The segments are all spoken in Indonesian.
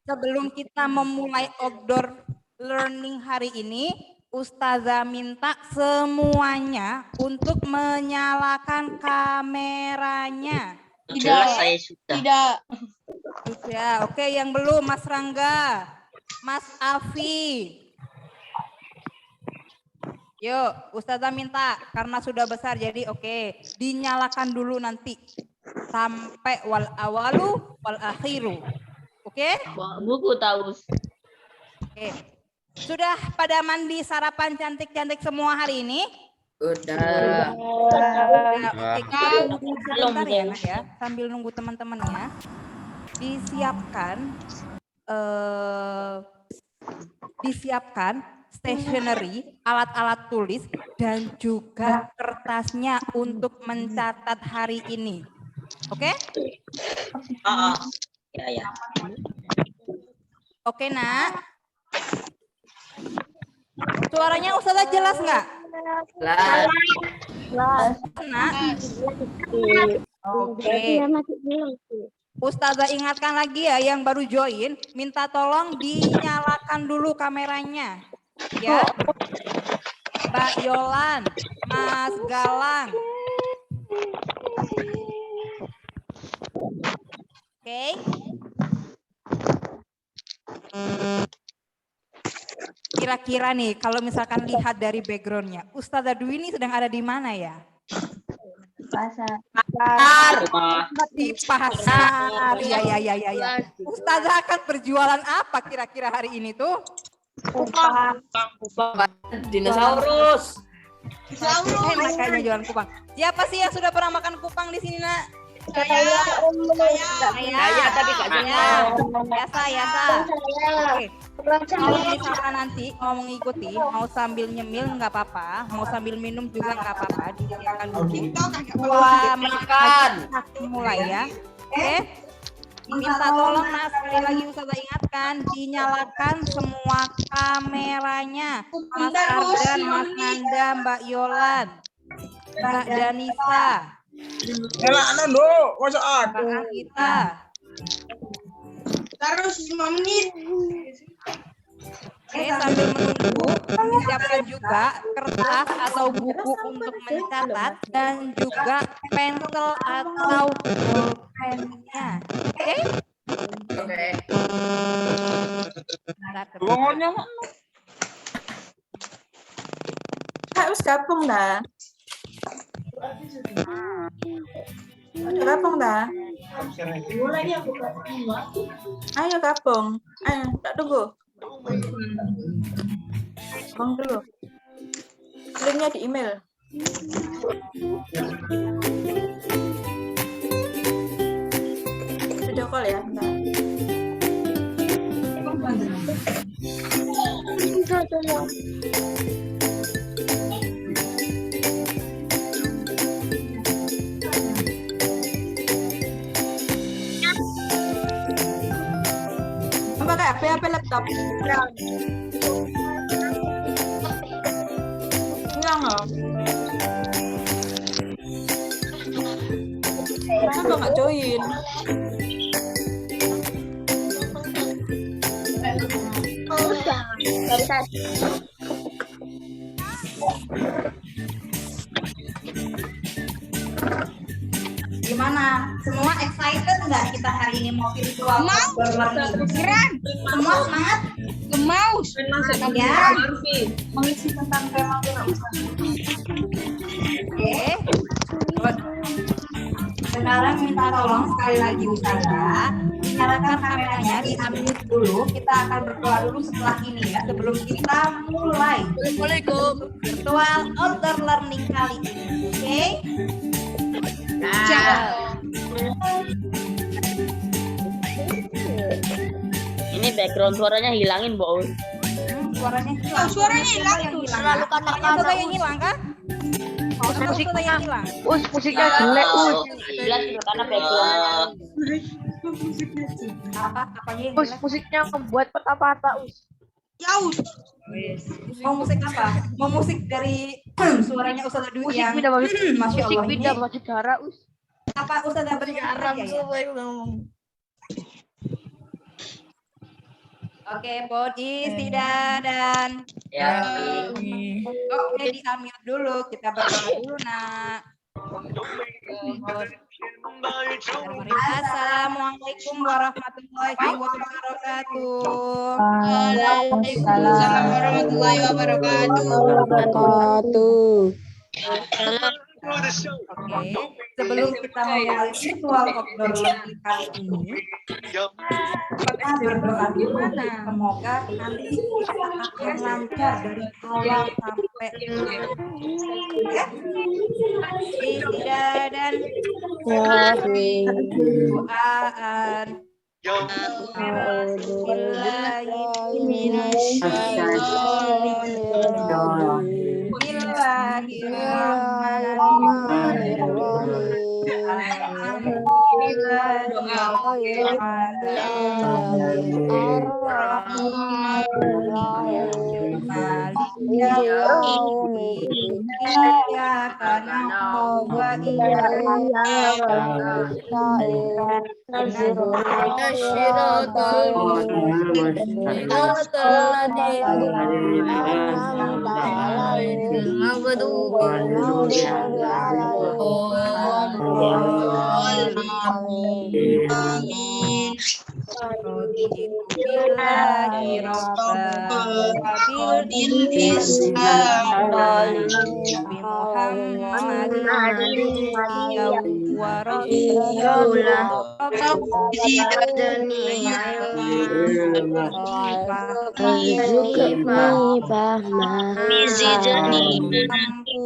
sebelum kita memulai outdoor learning hari ini, Ustazah minta semuanya untuk menyalakan kameranya. Jelas saya sudah. Tidak. Sudah, oke. Yang belum, Mas Rangga, Mas Afi. Yuk, Ustazah minta karena sudah besar jadi oke, dinyalakan dulu nanti sampai wal awalu wal akhiru. Oke? Buku tahu. Oke. Sudah pada mandi sarapan cantik-cantik semua hari ini? Udah. Oke, kita tunggu sebentar ya, Nak, ya. Sambil nunggu teman-temannya. Disiapkan stationery, alat-alat tulis, dan juga kertasnya untuk mencatat hari ini. Oke? Ya. Oke, Nak. Suaranya Ustazah jelas nggak? Jelas. Nak? Oke. Ustazah ingatkan lagi ya yang baru join, minta tolong dinyalakan dulu kameranya. Ya. Mbak Yolan, Mas Galang. Oke. Kira-kira nih kalau misalkan lihat dari backgroundnya, Ustazah Dwi ini sedang ada di mana ya? Pasar. Di pasar. Ya. Ustazah akan berjualan apa kira-kira hari ini tuh? Kupang. Dinosaurus. Makanya jualan kupang. Siapa sih yang sudah pernah makan kupang di sini, Nak? Saya. Saya tapi Kak Biasa. Oke. Kalau misalkan nanti mau mengikuti, mau sambil nyemil nggak apa-apa, mau sambil minum juga nggak apa-apa, disediakan dulu. Makan. Mulai ya. Oke. Minta tolong Mas, sekali lagi Ustazah ingatkan, dinyalakan semua kameranya. Mas Ardan, Mas Nanda, Mbak Yolan, Mbak Danisa, Nyala dulu, masuk Mbak Anggita. Terus 5 menit. Oke, sambil menunggu, disiapkan juga kertas atau buku untuk mencatat dan juga pensel atau pulpennya. Oke? Oke. Bangunnya Harus gabung dah. Udah gabung dah. Ayo gabung. Ayo, tak tunggu. Bang dulu. Linknya di email. Video call ya. Bentar. Pakai HP laptop. Hilang loh. Kenapa nggak join? Gimana? Semua excited nggak kita hari ini mau virtual? Keren. Semua semangat? Mau. Ya. Mengisi tentang tema Oke. Sekarang minta tolong sekali lagi Ustazah, nyalakan kameranya, di-unmute dulu. Kita akan berdoa dulu setelah ini ya, sebelum kita mulai. Assalamualaikum. Virtual outdoor learning kali ini. Oke? Ini background suaranya hilangin, Bo. Suaranya hilang. Suaranya hilang Yang tuh. hilang. Selalu Suaranya yang hilang kah? Musiknya yang hilang. musiknya jelek, Jelas itu karena background. Apanya yang hilang? musiknya membuat patah-patah, Jauh. Mau musik apa? Mau musik dari suaranya Ustazah Dwi Musik yang beda musik, Masya musik Allah beda ini. musik darah, Apa Ustazah berikan ya? Oke, Pod istidadan. Ya. Oke, di-unmute dulu. Kita berdoa dulu, Nak. Assalamualaikum warahmatullahi wabarakatuh. Waalaikumsalam warahmatullahi wabarakatuh. Oke, sebelum kita memulai ritual outdoor learning kali ini, kita berdoa gimana? Semoga nanti kita akan lancar dari awal sampai ya. Istidadan doaan.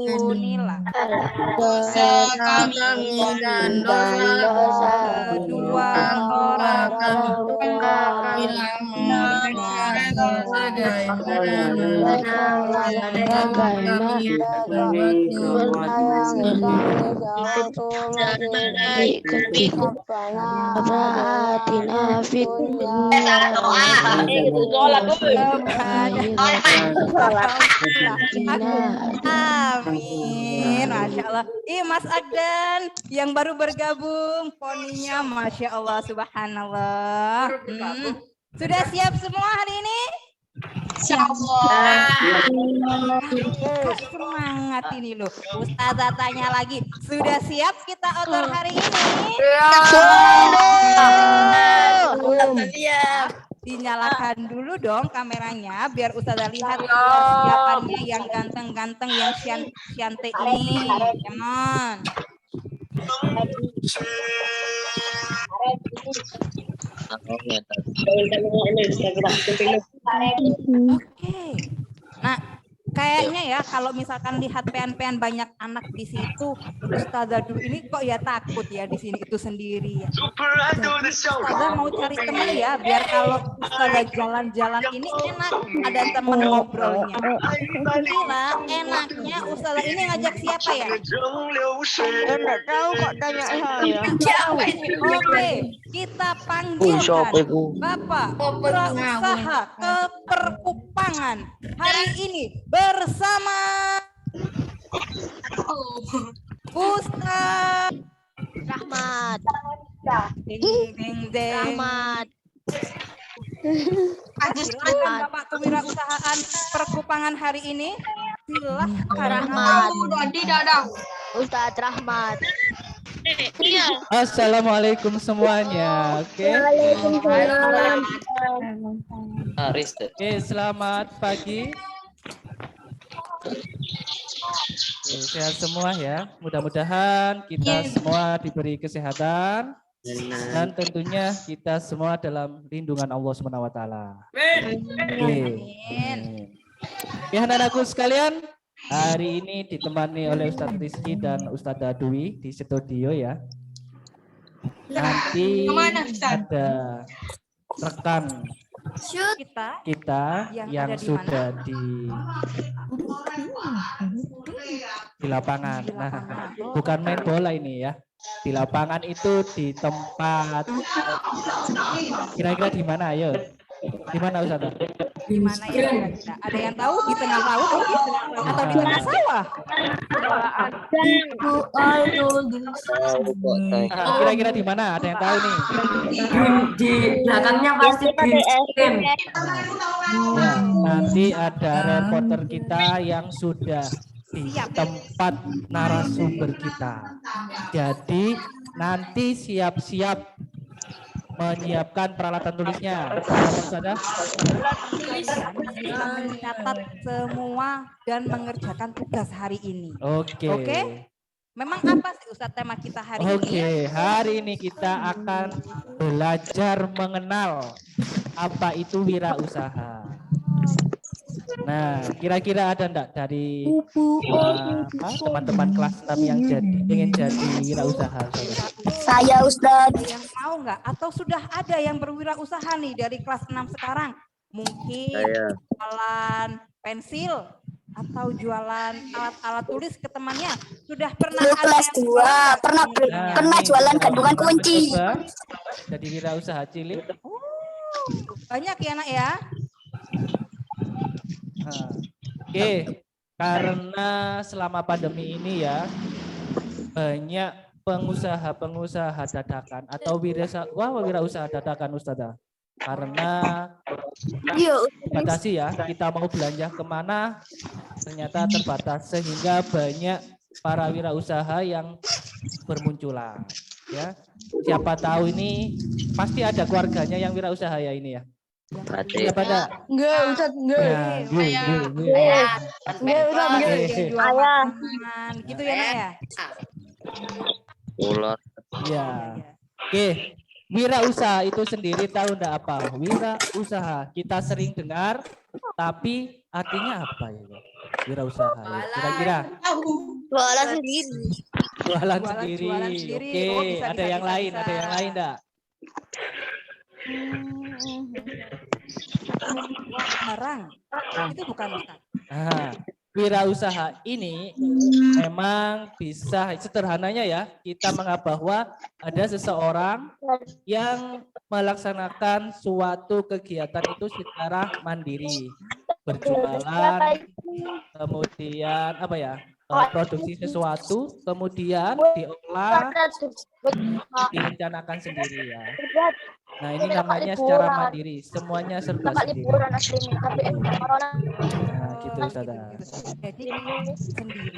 Ampunilah kami dan dosa kedua orang tua Amin, Masya Allah. Mas Agdan yang baru bergabung, poninya Masya Allah, Subhanallah. Sudah siap semua hari ini? Semangat ini loh. Ustazah tanya lagi, sudah siap kita outdoor hari ini? Dinyalakan dulu dong kameranya biar Ustazah lihat persiapannya yang ganteng-ganteng yang cantik ini. Teman. Oke. Nah, kayaknya ya kalau misalkan lihat pean-pean banyak anak di situ, Ustazah dulu ini kok ya takut ya di sini itu sendiri ya. Ustazah mau cari teman ya biar kalau Ustazah jalan-jalan ini enak ada teman ngobrolnya. Gila, enaknya Ustazah ini ngajak siapa ya? Enggak tahu kok tanya saya. Oke, kita panggilkan Bapak Wirausaha Keperkupangan hari ini bersama Ustaz Rahmat. Ding ding ding. Rahmat. Silakan Bapak Kewirausahaan Perkupangan hari ini. Silakan. Rahmat. Ustaz Rahmat. Assalamualaikum semuanya. Oke. Oke, selamat pagi. Oke, sehat semua ya. Mudah-mudahan kita semua diberi kesehatan dan tentunya kita semua dalam lindungan Allah Subhanahu wa taala. Oke. Oke, anak-anakku sekalian, hari ini ditemani oleh Ustadz Rizky dan Ustadzah Dwi di studio ya. Nanti ada rekan kita yang sudah di lapangan. Nah, bukan main bola ini ya. Di lapangan itu di tempat kira-kira di mana? Ayo. Di mana Ustadzah? Di mana ya kira-kira? Ada yang tahu di tengah laut atau di tengah sawah? Kira-kira di mana? Ada yang tahu nih? Di belakangnya pasti green screen. Ya, nanti ada reporter kita yang sudah di tempat narasumber kita. Jadi nanti siap-siap menyiapkan peralatan tulisnya. Sudah? Bisa mencatat semua dan mengerjakan tugas hari ini. Oke. Oke? Memang apa sih Ustadz tema kita hari ini? Oke, hari ini kita akan belajar mengenal apa itu wirausaha. Nah, kira-kira ada enggak dari teman-teman kelas 6 yang ingin jadi wirausaha? Saya Ustadz. Yang mau nggak? Atau sudah ada yang berwirausaha nih dari kelas 6 sekarang? Mungkin jualan pensil atau jualan alat-alat tulis ke temannya. Sudah pernah Saya ada kelas yang 2, pernah jualan kandungan kunci. Coba jadi wirausaha cilik. Banyak ya nak ya? Nah, oke, karena selama pandemi ini ya banyak pengusaha-pengusaha dadakan atau wirausaha dadakan Ustazah. Karena dibatasi ya, kita mau belanja kemana ternyata terbatas sehingga banyak para wirausaha yang bermunculan. Ya, siapa tahu ini pasti ada keluarganya yang wirausaha ya ini ya. Siapa ada? Enggak, Ustadz, enggak. Enggak Ustadz, enggak. jual makanan, gitu ya nak ya? Ular. Ya. Oke, wirausaha itu sendiri tahu enggak apa? Wirausaha kita sering dengar, tapi artinya apa ya? Wirausaha. Kira-kira? Jualan sendiri. Jualan sendiri. Oke, Oh, bisa, ada yang lain, bisa. ada yang lain enggak? Barang itu bukan Ustaz. Nah, wirausaha ini memang bisa sederhananya ya kita menganggap bahwa ada seseorang yang melaksanakan suatu kegiatan itu secara mandiri, berjualan, kemudian apa ya, produksi sesuatu, kemudian diolah, direncanakan sendiri ya. Nah ini namanya secara mandiri, semuanya serba sendiri. Nah gitu Ustazah. Jadi sendiri.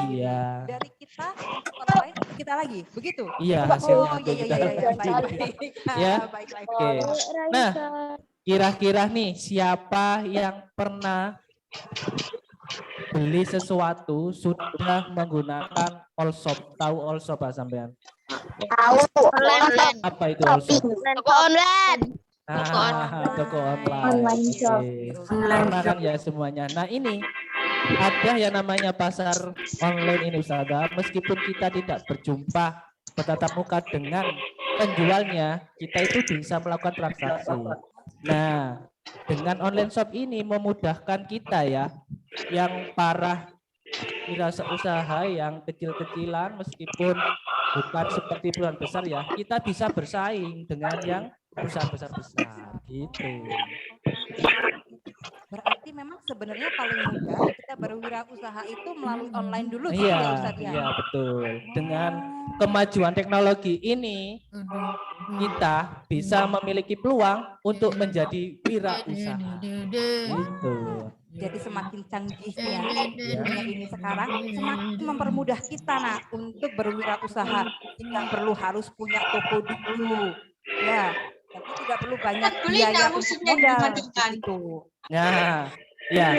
Iya. Dari kita orang lain kita lagi, begitu? Iya hasilnya Oh tuh iya kita iya iya baik. Ya. Baik. Oke. Nah kira-kira nih siapa yang pernah beli sesuatu sudah menggunakan all shop? Tahu all shop ah sampean? Tahu. Apa itu all shop? Toko online. Toko online. Online shop. Oke. Karena kan ya semuanya. Nah ini ada yang namanya pasar online ini Ustazah. Meskipun kita tidak berjumpa bertatap muka dengan penjualnya, kita itu bisa melakukan transaksi. Nah dengan online shop ini memudahkan kita ya, yang para wirausaha yang kecil-kecilan meskipun bukan seperti perusahaan besar ya, kita bisa bersaing dengan yang perusahaan besar-besar gitu. Berarti memang sebenarnya paling mudah kita berwirausaha itu melalui online dulu gitu Iya, ya Ustaz ya? iya betul. Dengan kemajuan teknologi ini kita bisa memiliki peluang untuk menjadi wirausaha. Gitu. Jadi semakin canggihnya dunia ini sekarang semakin mempermudah kita nak untuk berwirausaha. Tidak perlu harus punya toko dulu, ya. Tapi tidak perlu banyak biaya untuk modal gitu. Nah, ya.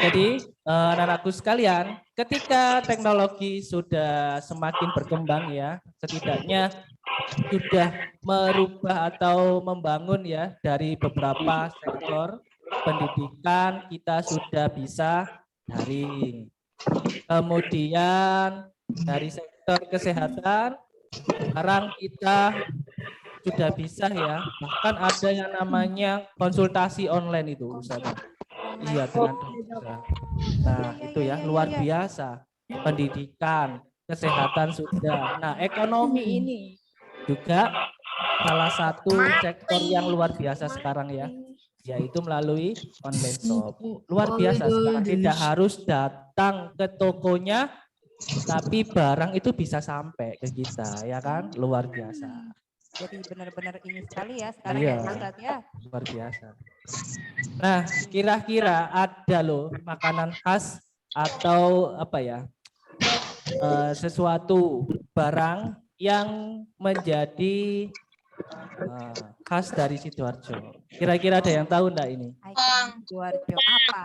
Jadi anak-anakku sekalian, ketika teknologi sudah semakin berkembang ya, setidaknya sudah merubah atau membangun ya dari beberapa sektor pendidikan kita sudah bisa daring. Kemudian dari sektor kesehatan sekarang kita sudah bisa ya, bahkan ada yang namanya konsultasi online itu Ustaz. Iya dengan dokter. Nah itu ya luar biasa. Pendidikan, kesehatan sudah. Nah ekonomi ini juga salah satu sektor yang luar biasa sekarang ya. yaitu melalui online shop. Luar biasa sekarang, tidak harus datang ke tokonya, tapi barang itu bisa sampai ke kita, ya kan? Luar biasa. Jadi benar-benar ini sekali ya sekarang Iya. ya Ustadz ya. Luar biasa. Nah, kira-kira ada loh makanan khas atau apa ya, sesuatu barang yang menjadi khas dari Sidoarjo. Kira-kira ada yang tahu enggak ini? Ikon Sidoarjo apa?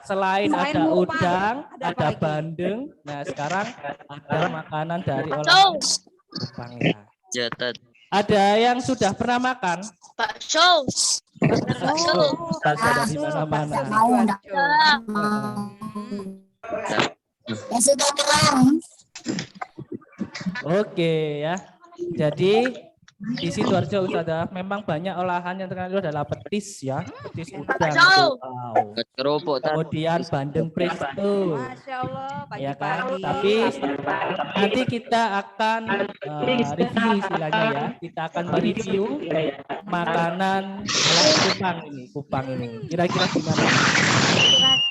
Selain ada mukbang, udang, ada apa ada lagi? bandeng. Nah, sekarang ada makanan dari olahan Kupang ya. Jotot. Ada yang sudah pernah makan? Bakso. Bakso dari mana-mana. Sudah terang. Oke ya. Jadi di Sidoarjo Ustazah memang banyak olahan yang terkenal itu adalah petis ya, petis udang. Wow. Kerupuk. Kemudian bandeng presto. Masya Allah, Ya kan? pagi-pagi. Tapi nanti kita akan review istilahnya ya. Kita akan mereview makanan olahan Kupang ini. Kira-kira gimana?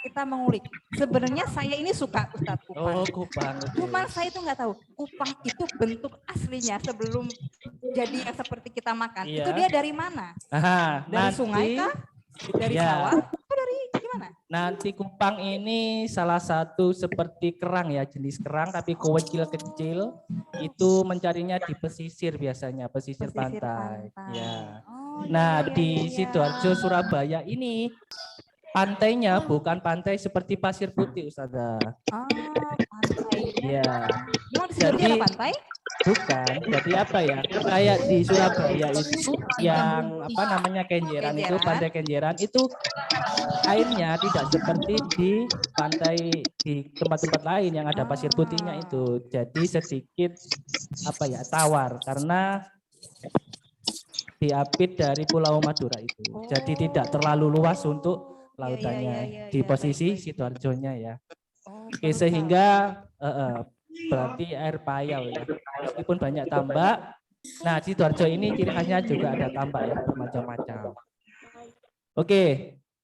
Kita mengulik. Sebenarnya saya ini suka Ustadz Kupang. Oh, Kupang. oke. Cuman saya itu nggak tahu Kupang itu bentuk aslinya sebelum jadi yang seperti kita makan. Iya. Itu dia dari mana? Nah, Dari sungai kah? Dari Ya. sawah? Atau dari gimana? Nanti Kupang ini salah satu seperti kerang ya, jenis kerang tapi kecil-kecil. Itu mencarinya di pesisir biasanya, pesisir pantai. Ya. Oh, Nah, iya, di iya, iya. Sidoarjo Surabaya ini pantainya bukan pantai seperti Pasir Putih, Ustazah. Oh, pantai. Iya. Memang di Sidoarjo Jadi- ada pantai? Bukan. Jadi apa ya? Kayak di Surabaya itu yang apa namanya Kenjeran itu, Kenjeran. pantai Kenjeran itu airnya tidak seperti di pantai di tempat-tempat lain yang ada pasir putihnya itu. Jadi sedikit apa ya, tawar karena diapit dari Pulau Madura itu. Jadi tidak terlalu luas untuk lautannya iya, di iya. posisi Baik, baik. Sidoarjonya ya. Oh, Oke, baru sehingga berarti air payau ya. Meskipun banyak tambak. Nah, Sidoarjo ini ciri khasnya juga ada tambak ya, bermacam-macam. Oke,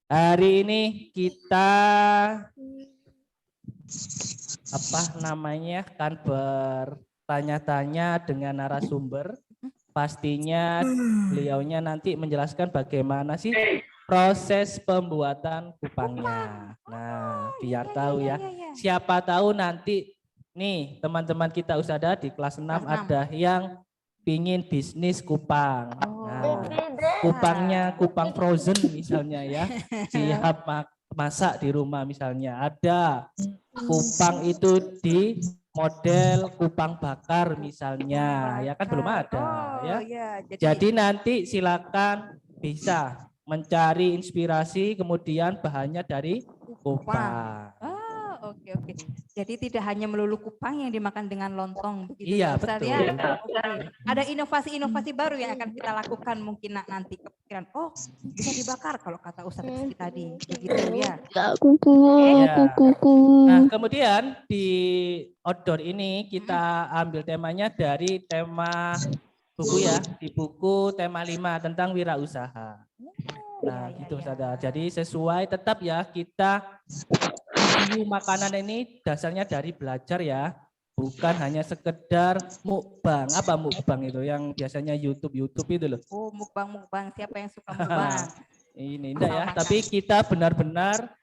hari ini kita apa namanya kan bertanya-tanya dengan narasumber. Pastinya beliaunya nanti menjelaskan bagaimana sih proses pembuatan kupangnya. Nah, biar tahu ya. Siapa tahu nanti nih teman-teman kita Ustazah di kelas 6 Kelas 6. ada yang pingin bisnis kupang. Oh. Nah, kupangnya kupang frozen misalnya ya. Siap masak di rumah misalnya. Ada kupang itu di model kupang bakar misalnya. Ya kan belum ada Oh, ya. iya. Jadi nanti silakan bisa mencari inspirasi kemudian bahannya dari kupang. Oh, oke oke. Jadi tidak hanya melulu kupang yang dimakan dengan lontong begitu Iya, ya, Ustaz, betul. ya? Oke. Ada inovasi-inovasi baru yang akan kita lakukan mungkin nanti kepikiran. Oh, bisa dibakar kalau kata Ustaz Rizky tadi. Begitu ya. Ya. Nah, kemudian di outdoor ini kita ambil temanya dari tema buku ya, di buku tema 5 tentang wirausaha. Nah, gitu Ustazah. Jadi sesuai tetap ya kita review makanan ini dasarnya dari belajar ya. Bukan hanya sekedar mukbang. Apa mukbang itu yang biasanya YouTube itu loh. Oh, mukbang-mukbang. Siapa yang suka mukbang? Ini enggak ya, tapi kita benar-benar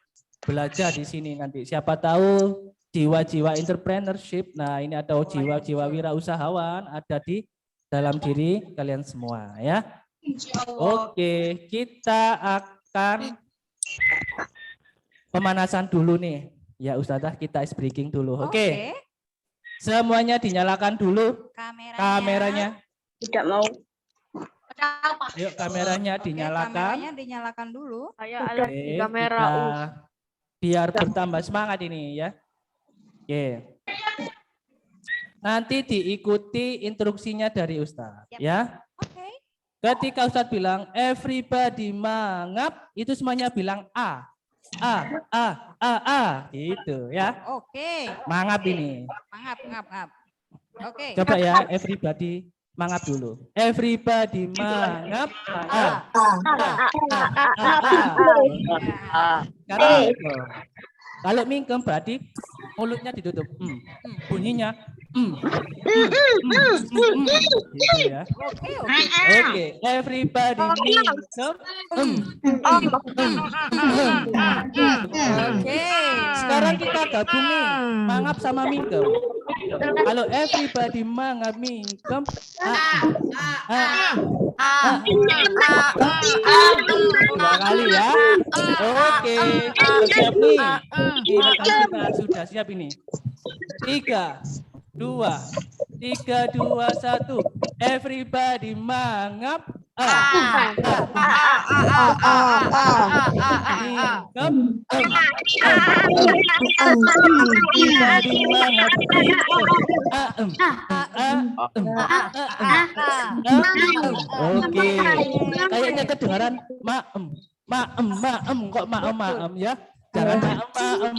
belajar di sini nanti. Siapa tahu jiwa-jiwa entrepreneurship. Nah, ini ada jiwa-jiwa wirausahawan ada di dalam diri kalian semua ya. Oke, kita akan pemanasan dulu nih. Ya Ustazah, kita ice breaking dulu. Oke. Semuanya dinyalakan dulu kameranya. Tidak mau. Yuk kameranya dinyalakan. Kameranya dinyalakan dulu. Saya ada Oke, di kamera. kita biar bertambah semangat ini ya. Oke. Nanti diikuti instruksinya dari Ustaz ya. Oke. Ketika Ustaz bilang everybody mangap, itu semuanya bilang A. A. Gitu ya. Oke. Mangap ini. Mangap. Oke. Coba ya everybody Mangap dulu. Everybody mangap. Karena kalau mingkem berarti mulutnya ditutup. Bunyinya gitu ya. Oke, everybody mingkem. Oke. Sekarang kita gabungin mangap sama mingkem. Kalau everybody mangap mingkem, dua kali ya. Oke, siap nih. Kita sudah siap ini. 3, 2, 1. Everybody mangap. Oke, kayaknya kedengaran maem kok maem ya. Jangan maem.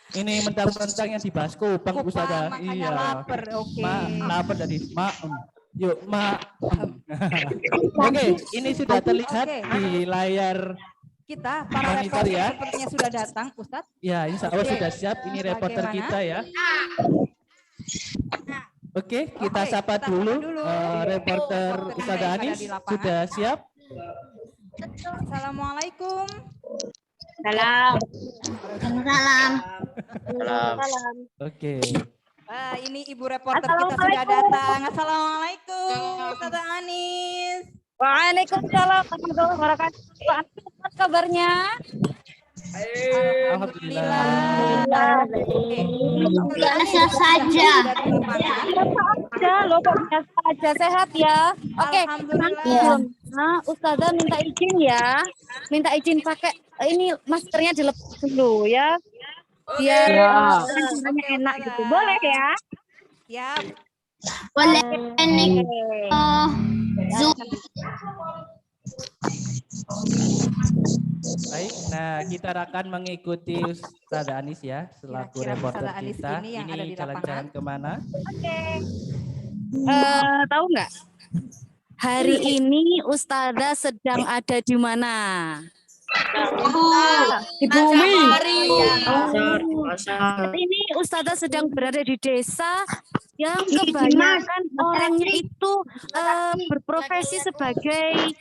Ini mentang-mentang yang dibahas kupang Ustazah. Iya. Lapar, oke. Lapar tadi maem. Yuk Oke, ini sudah terlihat di layar kita. Para monitor reporter ya. sepertinya sudah datang, Ustadz. Ya, insya Allah sudah siap. Ini reporter Bagaimana? kita ya. Oke, kita sapa dulu. Reporter Ustazah Anis sudah siap. Assalamualaikum. Salam. Oke. Ini ibu reporter kita sudah datang. Assalamualaikum, Ustazah Anis. Waalaikumsalam warahmatullahi wabarakatuh. Apa kabarnya? Alhamdulillah. Biasa saja. Loh, kok biasa aja, sehat ya. Oke. Alhamdulillah. Nah, Ustazah minta izin ya. Minta izin pakai ini maskernya dilepas dulu ya. Biar rasanya enak gitu. Boleh ya? Siap. Boleh. Zoom. Baik, nah kita akan mengikuti Ustazah Anis ya selaku Kira-kira reporter Ustazah Anis kita. ini yang ada di jalan-jalan kemana? Tahu nggak? Hari ini Ustazah sedang ada di mana? Di bumi. Ini Ustazah sedang berada di desa yang kebanyakan orangnya itu berprofesi sebagai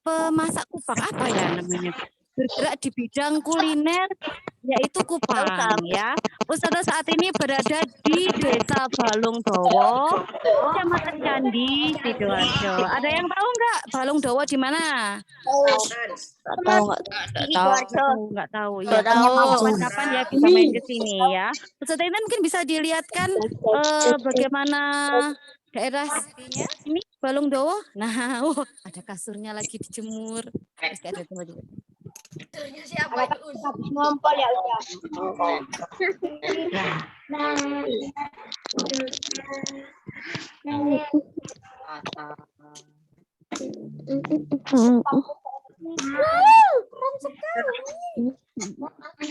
pemasak kupang, apa ya namanya, bergerak di bidang kuliner, yaitu kupang ya. Ustazah saat ini berada di Desa Balungdowo, Kecamatan Candi, Sidoarjo. Ada yang tahu nggak Balungdowo di mana? Nggak tahu. Ya, kapan ya bisa main ke sini ya. Ustazah ini mungkin bisa dilihatkan bagaimana daerah ini Balungdowo. Nah, ada kasurnya lagi dijemur. Terus ada tempat juga. Siapa itu? Ngompol ya udah.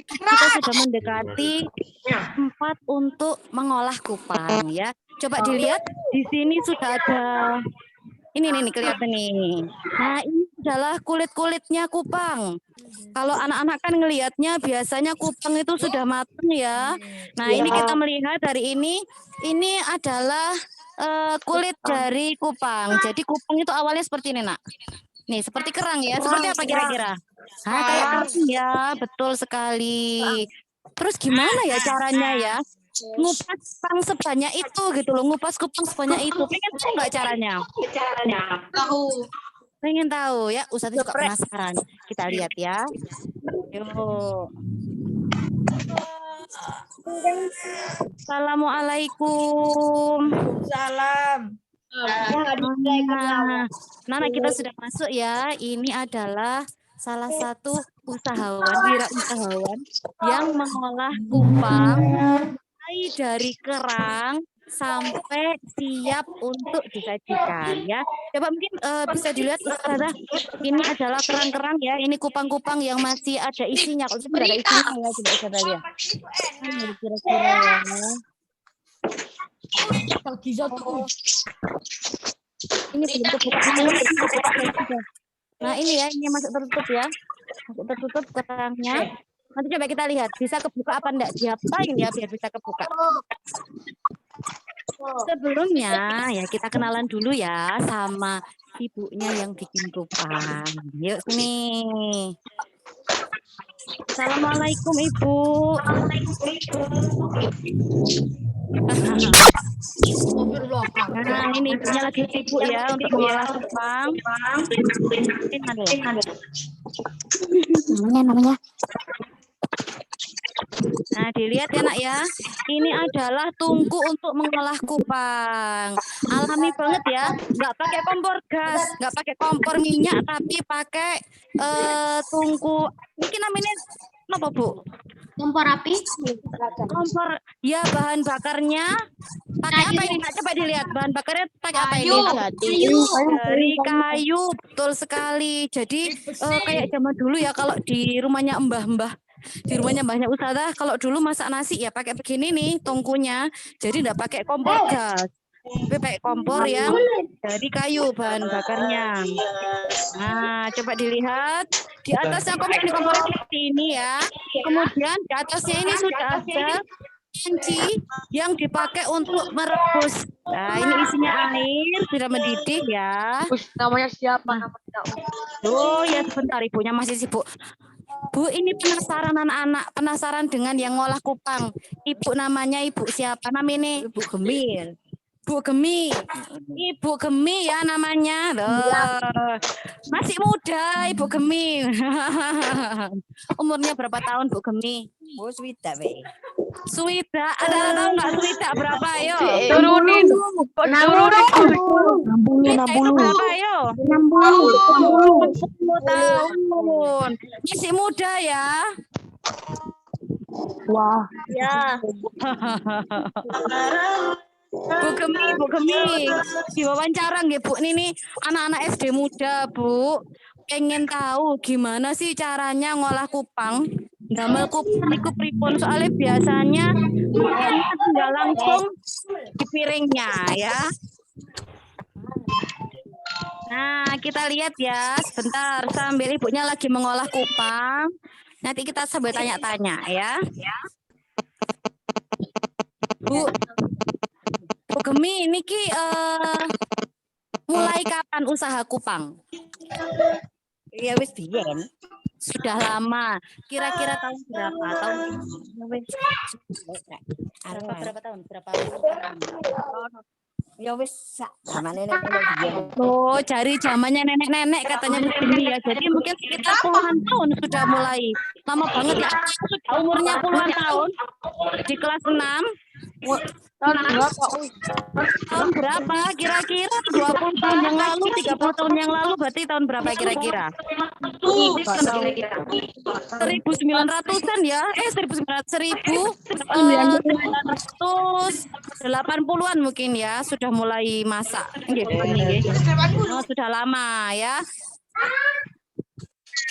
Kita sudah mendekati tempat untuk mengolah kupang ya. Coba dilihat di sini sudah ada ini nih kelihatan nih. Nah, ini adalah kulit-kulitnya kupang. Kalau anak-anak kan ngelihatnya biasanya kupang itu sudah matang ya. Nah, ini kita melihat hari ini adalah kulit dari kupang. Jadi kupang itu awalnya seperti ini, Nak. Nih, seperti kerang ya. Seperti apa kira-kira? Nah, kayak kerang ya, betul sekali. Terus gimana ya caranya ya? Ngupas kupang sebanyak itu gitu loh, ngupas kupang sebanyak itu. Pengen tahu nggak caranya? Pengen tahu ya, Ustazah juga penasaran. Kita lihat ya. Yuk. Assalamualaikum. Salam. Nah, kita sudah masuk ya. Ini adalah salah satu wirausahawan yang mengolah kupang mulai dari kerang sampai siap untuk disajikan ya. Coba mungkin bisa dilihat Ustazah, ini adalah kerang-kerang ya. Ini kupang-kupang yang masih ada isinya. Kalau sudah ada isinya ya, coba Ustazah lihat. Kira-kira ya. Ini belum kebuka. Nah ini ya, ini masuk tertutup ya. Masuk tertutup kerangnya. Nanti coba kita lihat, bisa kebuka apa enggak? Diapain ya biar bisa kebuka? Sebelumnya ya kita kenalan dulu ya sama ibunya yang bikin kupang. Yuk sini. Assalamualaikum Ibu. Nah ini ibunya lagi sibuk ya untuk mengolah kupang. Namanya. Nah, dilihat ya nak ya. Ini adalah tungku untuk mengolah kupang. Alami banget ya. Nggak pakai kompor gas, nggak pakai kompor minyak, tapi pakai tungku. Ini namanya apa Bu? Kompor api. Kompor. Ya bahan bakarnya pakai apa ini? Nak coba dilihat bahan bakarnya pakai apa ini? Dari kayu, betul sekali. Jadi kayak zaman dulu ya kalau di rumahnya mbah-mbah. Di rumahnya banyak usaha kalau dulu masak nasi ya pakai begini nih tungkunya, jadi enggak pakai kompor gas, tapi pakai kompor yang dari kayu bahan bakarnya. Nah coba dilihat di atasnya kompor seperti ini ya, kemudian di atasnya ini sudah ada panci yang dipakai untuk merebus. Nah ini isinya air sudah mendidih ya. Namanya siapa? Oh ya sebentar ibunya masih sibuk. Bu, ini penasaran anak-anak, penasaran dengan yang ngolah kupang. Ibu namanya Ibu siapa? Namanya Ibu Gemil. Bu Gemi. Ibu Gemi ya namanya. Loh. Masih muda Ibu Gemi. Umurnya berapa tahun Bu Gemi? Oh, Swida, Be. Swida, ada tahu nggak Swida berapa ayo? Turunin. 60 berapa ayo? 60 tahun. Masih muda ya. Wah. Ya. Bu Gemi, diwawancara nggih Bu, ini anak-anak SD muda Bu, pengen tahu gimana sih caranya ngolah kupang, damel kupang niku pripun, soalnya biasanya makannya tinggal langsung di piringnya ya. Nah kita lihat ya, sebentar sambil ibunya lagi mengolah kupang, nanti kita sambil tanya-tanya ya. Bu Gemi ini mulai kapan usaha kupang? Ya wis biyen. Sudah lama. Kira-kira tahun berapa? Berapa tahun? Berapa tahun? Ya wis sama nenek-nenek biyen. Oh, cari zamannya nenek-nenek katanya Bu Gemi ya. Jadi mungkin sekitar puluhan tahun sudah mulai. Lama banget ya. Sudah umurnya puluhan tahun. Di kelas 6. Tahun berapa? Kira-kira 20 tahun yang lalu, 30 tahun yang lalu, berarti tahun berapa kira-kira? 1900-an ya? 1980-an mungkin ya, sudah mulai masak. Oh, sudah lama ya.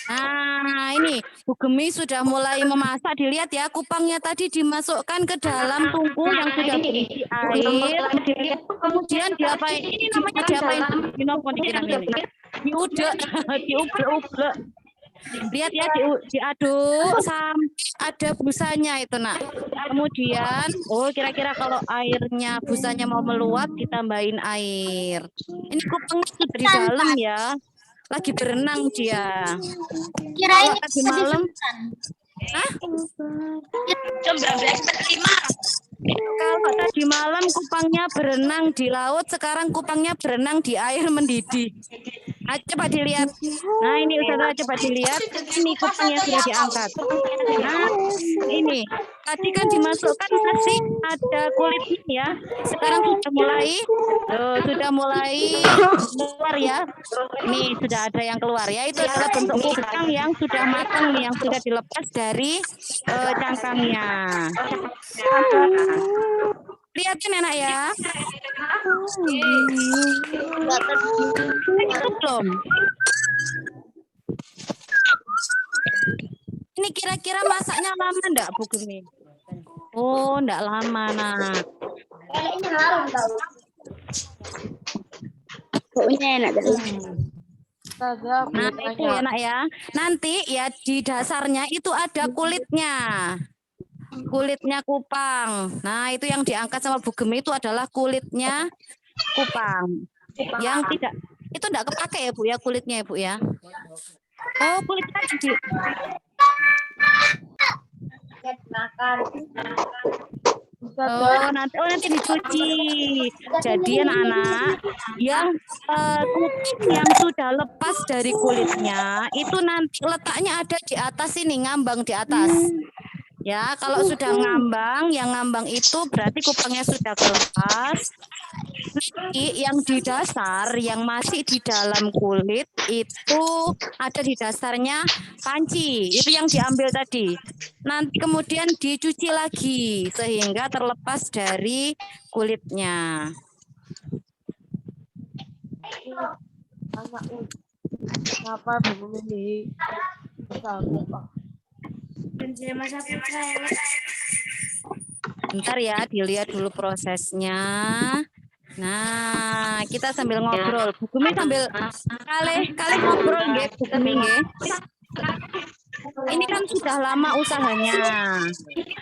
Nah ini Bu Gemi sudah mulai memasak, dilihat ya kupangnya tadi dimasukkan ke dalam tungku yang sudah berisi air, kemudian diapain? Ini namanya diapain? Diublek. Lihat ya diaduk sampai ada busanya itu nak. Kemudian kira-kira kalau airnya busanya mau meluap ditambahin air. Ini kupangnya sudah di dalam ya. Lagi berenang dia. Kirain tadi malam. Hah? Kalau tadi malam kupangnya berenang di laut, sekarang kupangnya berenang di air mendidih. Nah, coba dilihat. Nah ini saudara coba dilihat. Ini kupangnya sudah diangkat. Nah ini tadi kan dimasukkan nasi ada kulitnya ya. Sekarang sudah mulai keluar ya. Ini sudah ada yang keluar ya. Itu adalah bentuk kupang yang sudah matang, yang sudah dilepas dari cangkangnya. Lihatin enak ya. Itu belum. Ini kira-kira masaknya lama enggak Bu Gemi? Oh, enggak lama nak. Nah, itu enak ya. Nanti ya di dasarnya itu ada kulitnya. Kulitnya kupang. Nah, itu yang diangkat sama Bu Gemi itu adalah kulitnya kupang. Yang tidak itu enggak kepake ya, Bu ya, kulitnya ya, Bu ya. Oh, kulitnya di nanti dicuci. Jadi anak-anak yang kuping yang sudah lepas dari kulitnya itu nanti letaknya ada di atas ini, ngambang di atas. Ya, kalau sudah ngambang, yang ngambang itu berarti kupangnya sudah kelepas. Nanti yang di dasar, yang masih di dalam kulit itu ada di dasarnya panci. Itu yang diambil tadi. Nanti kemudian dicuci lagi sehingga terlepas dari kulitnya. Kenapa belum ini? Bentar ya, dilihat dulu prosesnya. Nah, kita sambil ngobrol. Bu Gemi sambil kali ngobrol nggih, Bu Gemi nggih. Ini kan sudah lama usahanya.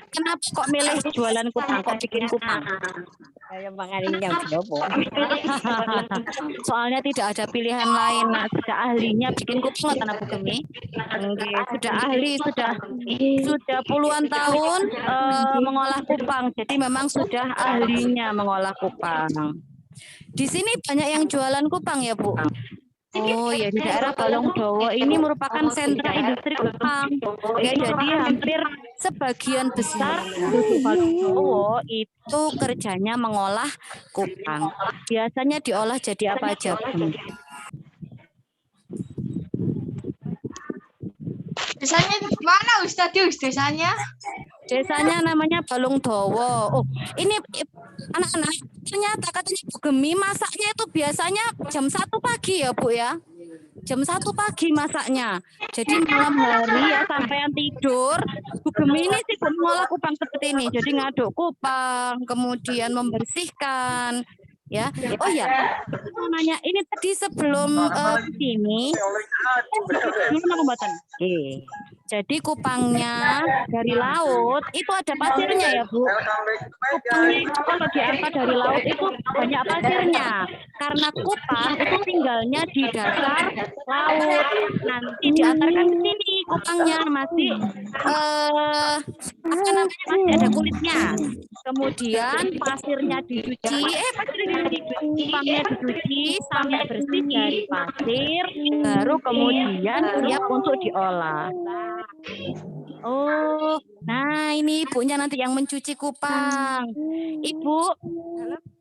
Kenapa kok milih jualan kupang, kok bikin kupang? Saya makan yang jopo. Soalnya tidak ada pilihan lain. Nah, sudah ahlinya bikin kupang atau Bu Gemi? Sudah ahli, sudah puluhan tahun mengolah kupang. Jadi memang sudah ahlinya mengolah kupang. Di sini banyak yang jualan kupang ya, Bu? Oh ya, di daerah Balongdowo ini merupakan sentra industri kupang. Ya, jadi hampir sebagian besar penduduk Balongdowo itu kerjanya mengolah kupang. Biasanya diolah jadi apa aja, Bu? Desanya mana Ustadz? Desanya? Desanya namanya Balongdowo. Oh, ini anak-anak ternyata katanya Bu Gemi masaknya itu biasanya jam 1 pagi ya, Bu ya. Jam 1 pagi masaknya. Jadi malam hari ya sampai yang tidur, Bu Gemi ini sih mengolah kupang seperti ini. Jadi ngaduk kupang, kemudian membersihkan. Ya, oh ya, mau nanya ini tadi sebelum sini, jadi kupangnya dari laut itu ada pasirnya ya, Bu. Kupangnya itu kalau diangkat dari laut itu banyak pasirnya, karena kupang itu tinggalnya di dasar laut. Nanti diantarkan ke sini kupangnya masih apa namanya, masih ada kulitnya. Kemudian pasirnya dicuci, kupangnya dicuci sampai bersih dari pasir, baru kemudian siap untuk diolah. Oh, nah ini ibunya nanti yang mencuci kupang. Ibu,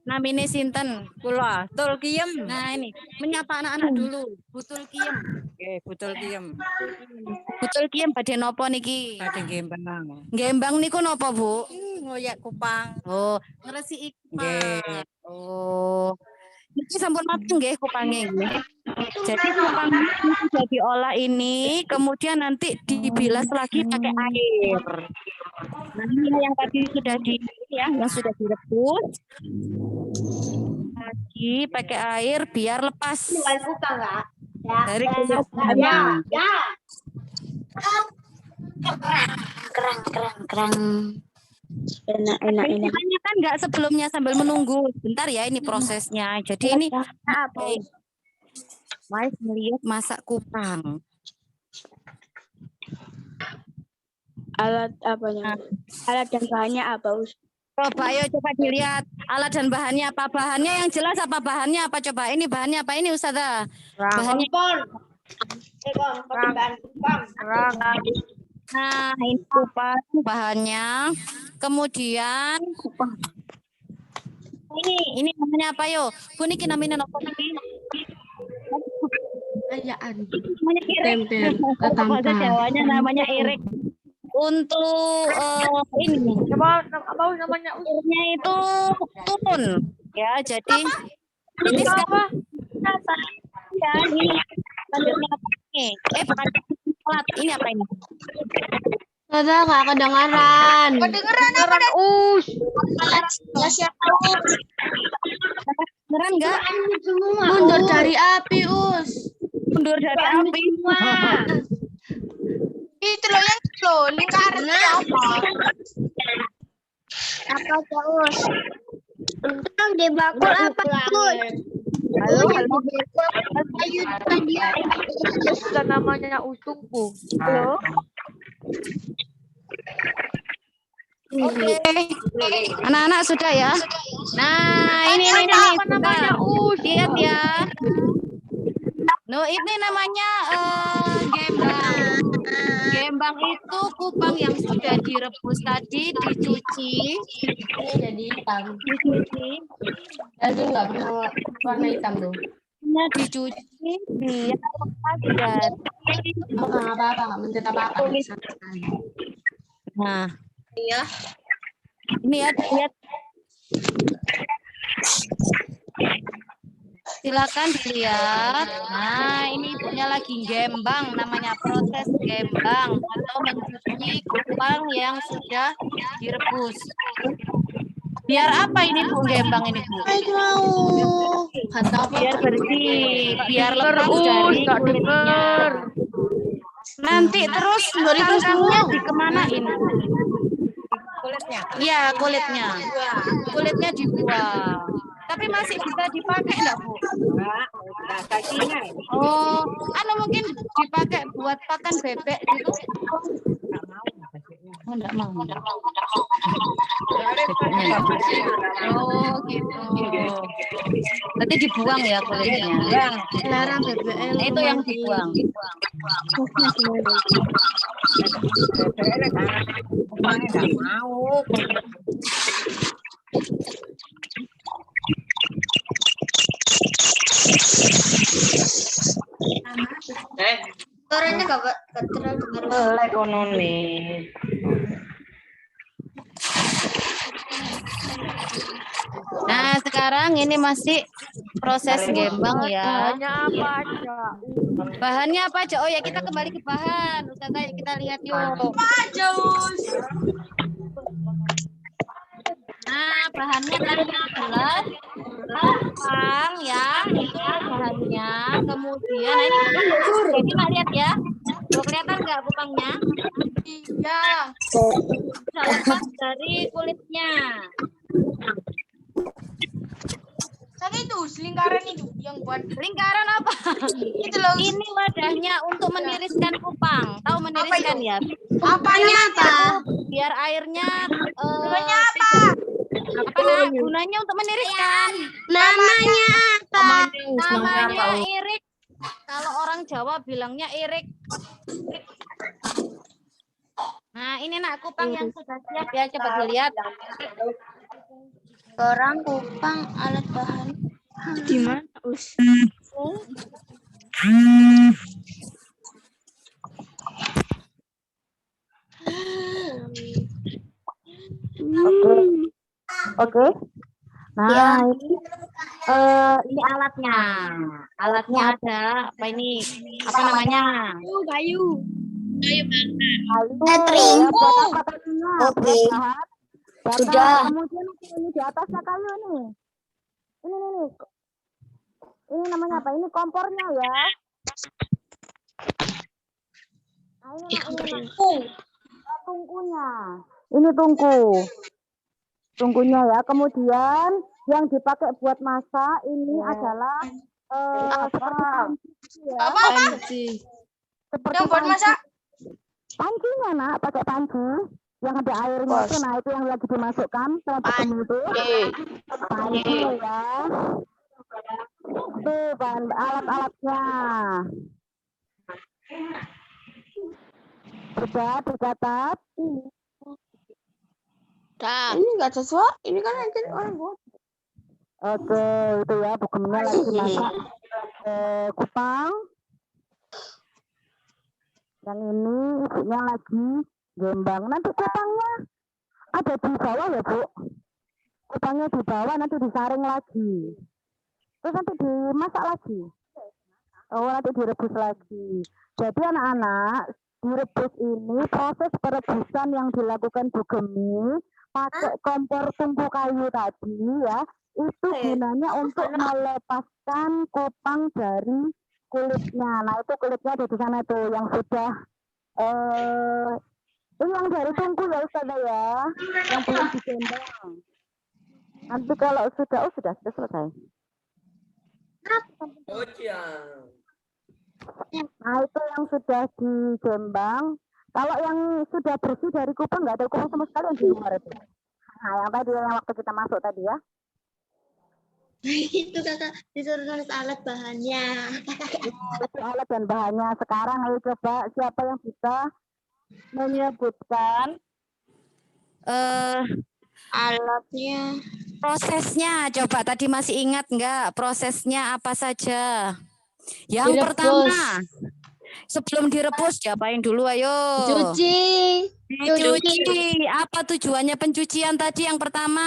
namanya sinten? Kula, Tul Kiem. Nah ini menyapa anak-anak dulu. Butul Kiem. Oke, Butul Kiem. Butul Kiem badhe napa niki? Badhe gembang. Gembang niku napa, Bu? Ngoyak kupang. Oh, ngresiki kupang. Nggih. Oh. Niki sampun mateng nggih kupangnya nggih. Jadi kupang sudah diolah ini, kemudian nanti dibilas lagi pakai air. Nah, ini yang tadi sudah yang sudah direbus. Lagi pakai air biar lepas dari kulitnya. Keren. Enak. Biasanya kan nggak sebelumnya sambil menunggu. Bentar ya, ini prosesnya. Jadi ini Mas melihat masak kupang. Alat apanya? Alat dan bahannya apa, Us? Coba dilihat alat dan bahannya apa. Bahannya yang jelas apa bahannya apa, coba ini bahannya apa ini Ustazah? Bahannya nah ini kupang bahannya, kemudian ini namanya apa yo? Bu niki namanya apa niki? Namanya irek. Bahasa Jawanya namanya irek. Untuk ini apa namanya usurnya itu turun ya, jadi ini apa? Ya ini lanjutnya apa nih? Bukan sholat, ini apa ini? Nggak kedengaran. Kedengeran Us. Ya siapa? Beneran enggak? Mundur dari api, Us. Mundur dari api. Itu loh yang lingkarannya apa? Apa, Us? Untung di bakul apa, Us? Halo. Ayo tadi. Sudah namanya usungku. Halo. Oke. Anak-anak sudah ya? Nah, ini Apa namanya lihat ya. No, ini namanya gembang. Gembang itu kupang yang sudah direbus tadi, dicuci. Ini jadi hitam. Dicuci. Jadi nggak warna hitam tuh. Dicuci, biar lepas dari Bukan apa-apa, nggak mencet apa-apa. Nah, Iya. ini ya, lihat. Silakan dilihat. Nah, ini ibunya lagi gembang, namanya proses gembang atau mencuci kupang yang sudah direbus. Biar apa ini Bu gembang ini Bu? Biar bersih, biar lepas dari kulitnya. Nanti terus kangkangnya dikemanain? Kulitnya. Iya, kulitnya. Kulitnya dibuang. Tapi masih bisa dipakai enggak, Bu? Oh, mungkin dipakai buat pakan bebek gitu. Oh, enggak mau. Bebeknya. Oh, gitu. Berarti dibuang ya kulitnya. Larang BBM. Itu yang dibuang. Suaranya nggak terlalu Melek ono nih. Nah, sekarang ini masih proses gembang ya. Bahannya apa aja? Oh ya, kita kembali ke bahan. Ustazah, kita lihat yuk. Nah, bahannya tadi adalah kupang ya, itu bahannya. Kemudian, nah ini kita lihat ya. Tuh, kelihatan nggak kupangnya? Iya. Bisa lepas dari kulitnya. Tapi itu lingkaran itu yang buat Lingkaran apa? itu loh. Ini wadahnya untuk meniriskan kupang. Tahu meniriskan ya? Apanya apa? Biar airnya Gunanya apa? apa nah? Gunanya untuk meniriskan. Namanya apa? Namanya irik. Kalau orang Jawa bilangnya irik. Nah, ini nak kupang yang sudah siap ya, coba dilihat. Orang kupang alat bahan. Gimana, Us? Oke. Nah, Ya. ini alatnya. Alatnya ada apa ini? Apa namanya? Kayu. Teringku. Oke. Sudah. Kemudian ini di atasnya kayu nih. Ini. Ini namanya apa? Ini kompornya ya. Nah, ini tungkunya. Ini tungku. Tungkunya ya. Kemudian yang dipakai buat masak ini adalah seperti panci ya. Seperti Yang buat masak? pancinya nak, pakai panci yang ada airnya itu, nah itu yang lagi dimasukkan ke dalam itu. Panci ya. Itu bahan alat-alatnya. Sudah dicatat. Ini enggak sesuai. Ini kan orang buat. Oke, itu ya bukunya lagi masak kupang. Yang ini ibunya lagi gembang. Nanti kupangnya ada di bawah ya, Bu. Kupangnya di bawah, nanti disaring lagi. Terus nanti dimasak lagi. Oh, nanti direbus lagi. Jadi anak-anak, direbus ini proses perebusan yang dilakukan Bu Gemi pakai kompor tungku kayu tadi ya, itu gunanya untuk melepaskan kupang dari kulitnya. Nah itu kulitnya ada di sana tuh yang sudah ini yang dari tungku ya Ustazah ya, yang belum digembang. Nanti kalau sudah sudah selesai. Nah itu yang sudah digembang. Kalau yang sudah bersih dari kupang, nggak ada kupang sama sekali yang di luar itu. Nah yang tadi yang waktu kita masuk tadi ya. Itu kakak disuruh nulis alat bahannya. Itu alat dan bahannya. Sekarang ayo coba siapa yang bisa menyebutkan Alatnya. prosesnya. Coba tadi masih ingat nggak prosesnya apa saja? Yang pertama, sebelum direbus diapain dulu? Ayo. Cuci. Dicuci. Apa tujuannya pencucian tadi yang pertama?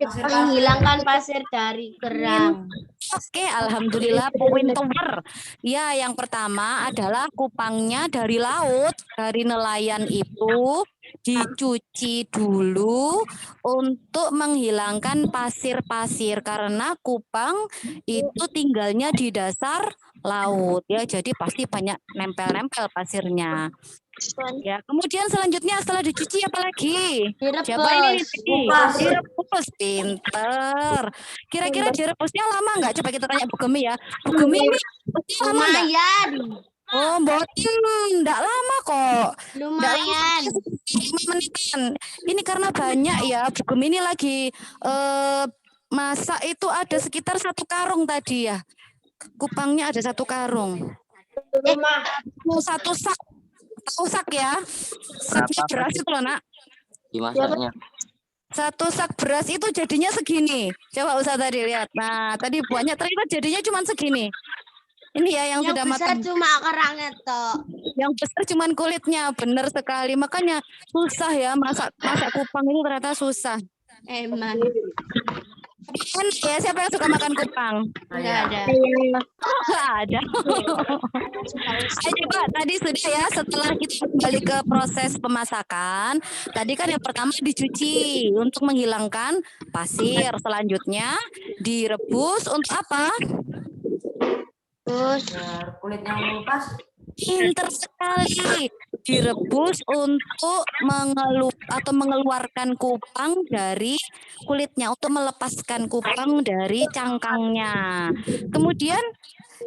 Menghilangkan pasir dari kerang. Oke, alhamdulillah pinter. Ya, yang pertama adalah kupangnya dari laut, dari nelayan itu dicuci dulu untuk menghilangkan pasir-pasir karena kupang itu tinggalnya di dasar laut ya, jadi pasti banyak nempel-nempel pasirnya. Ya, kemudian selanjutnya setelah dicuci apa lagi? Siapa ini? Direbus, pinter. Kira-kira direbusnya lama nggak? Coba kita tanya Bu Gemi ya. Bu Gemi ini lama nggak? Oh, mboten, enggak lama kok. Lumayan. 5 menitan. Ini karena banyak ya, Bu Gemi ini lagi masak itu ada sekitar 1 karung tadi ya. Kupangnya ada 1 karung. 1 sak. Tahu sak ya? Sak beras itu loh, Nak. Dimasaknya. 1 sak beras itu jadinya segini. Coba Ustaz tadi lihat. Nah, tadi banyak ternyata jadinya cuma segini. Ini ya yang sudah matang. Yang besar cuma kerangnya toh. Yang besar cuma kulitnya, benar sekali. Makanya susah ya masak kupang itu ternyata susah. Emang. Kan ya siapa yang suka makan kupang? Enggak ada. Enggak ada. Ayo Pak, tadi sudah ya setelah kita kembali ke proses pemasakan. Tadi kan yang pertama dicuci untuk menghilangkan pasir. Selanjutnya direbus untuk apa? Terus kulitnya lepas. Pinter sekali. Direbus untuk mengeluarkan kupang dari kulitnya, untuk melepaskan kupang dari cangkangnya. Kemudian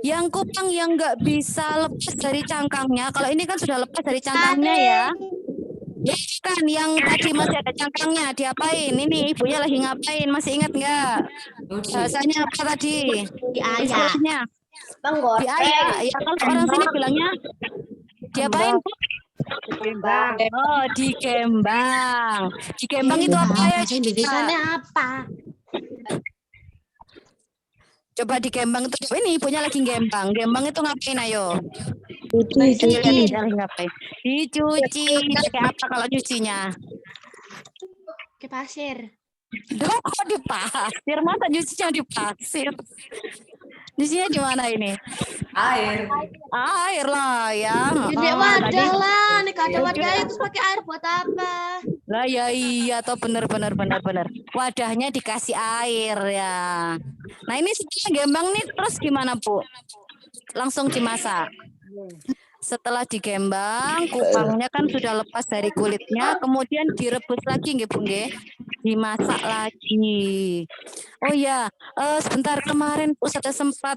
yang kupang yang nggak bisa lepas dari cangkangnya, kalau ini kan sudah lepas dari cangkangnya ya. Ya kan, yang tadi masih ada cangkangnya, diapain? Ini ibunya lagi ngapain? Masih ingat nggak? Bahasanya apa tadi? Istilahnya? Biaya. Ya kalau orang sini bilangnya diapain? Digembang. Oh, digembang. Digembang itu apa ya? Tulisannya apa? Coba digembang itu ini ibunya lagi gembang. Gembang itu ngapain ayo? Dicuci. Ngapain? Dicuci. Pakai apa kalau cucinya? Ke pasir. Duh, kok di pasir? Masa cucinya di pasir? Cucinya di mana ini? Air. Air lah ya. Gede wadah lah. Nih ada wadahnya terus pakai air buat apa? Lah ya iya toh, bener. Wadahnya dikasih air ya. Nah ini setelah gembang nih terus gimana Bu? Langsung dimasak. Setelah digembang, kupangnya kan sudah lepas dari kulitnya, kemudian direbus lagi nggih Bu nggih. Dimasak lagi. Oh ya, sebentar kemarin Ustazah sempat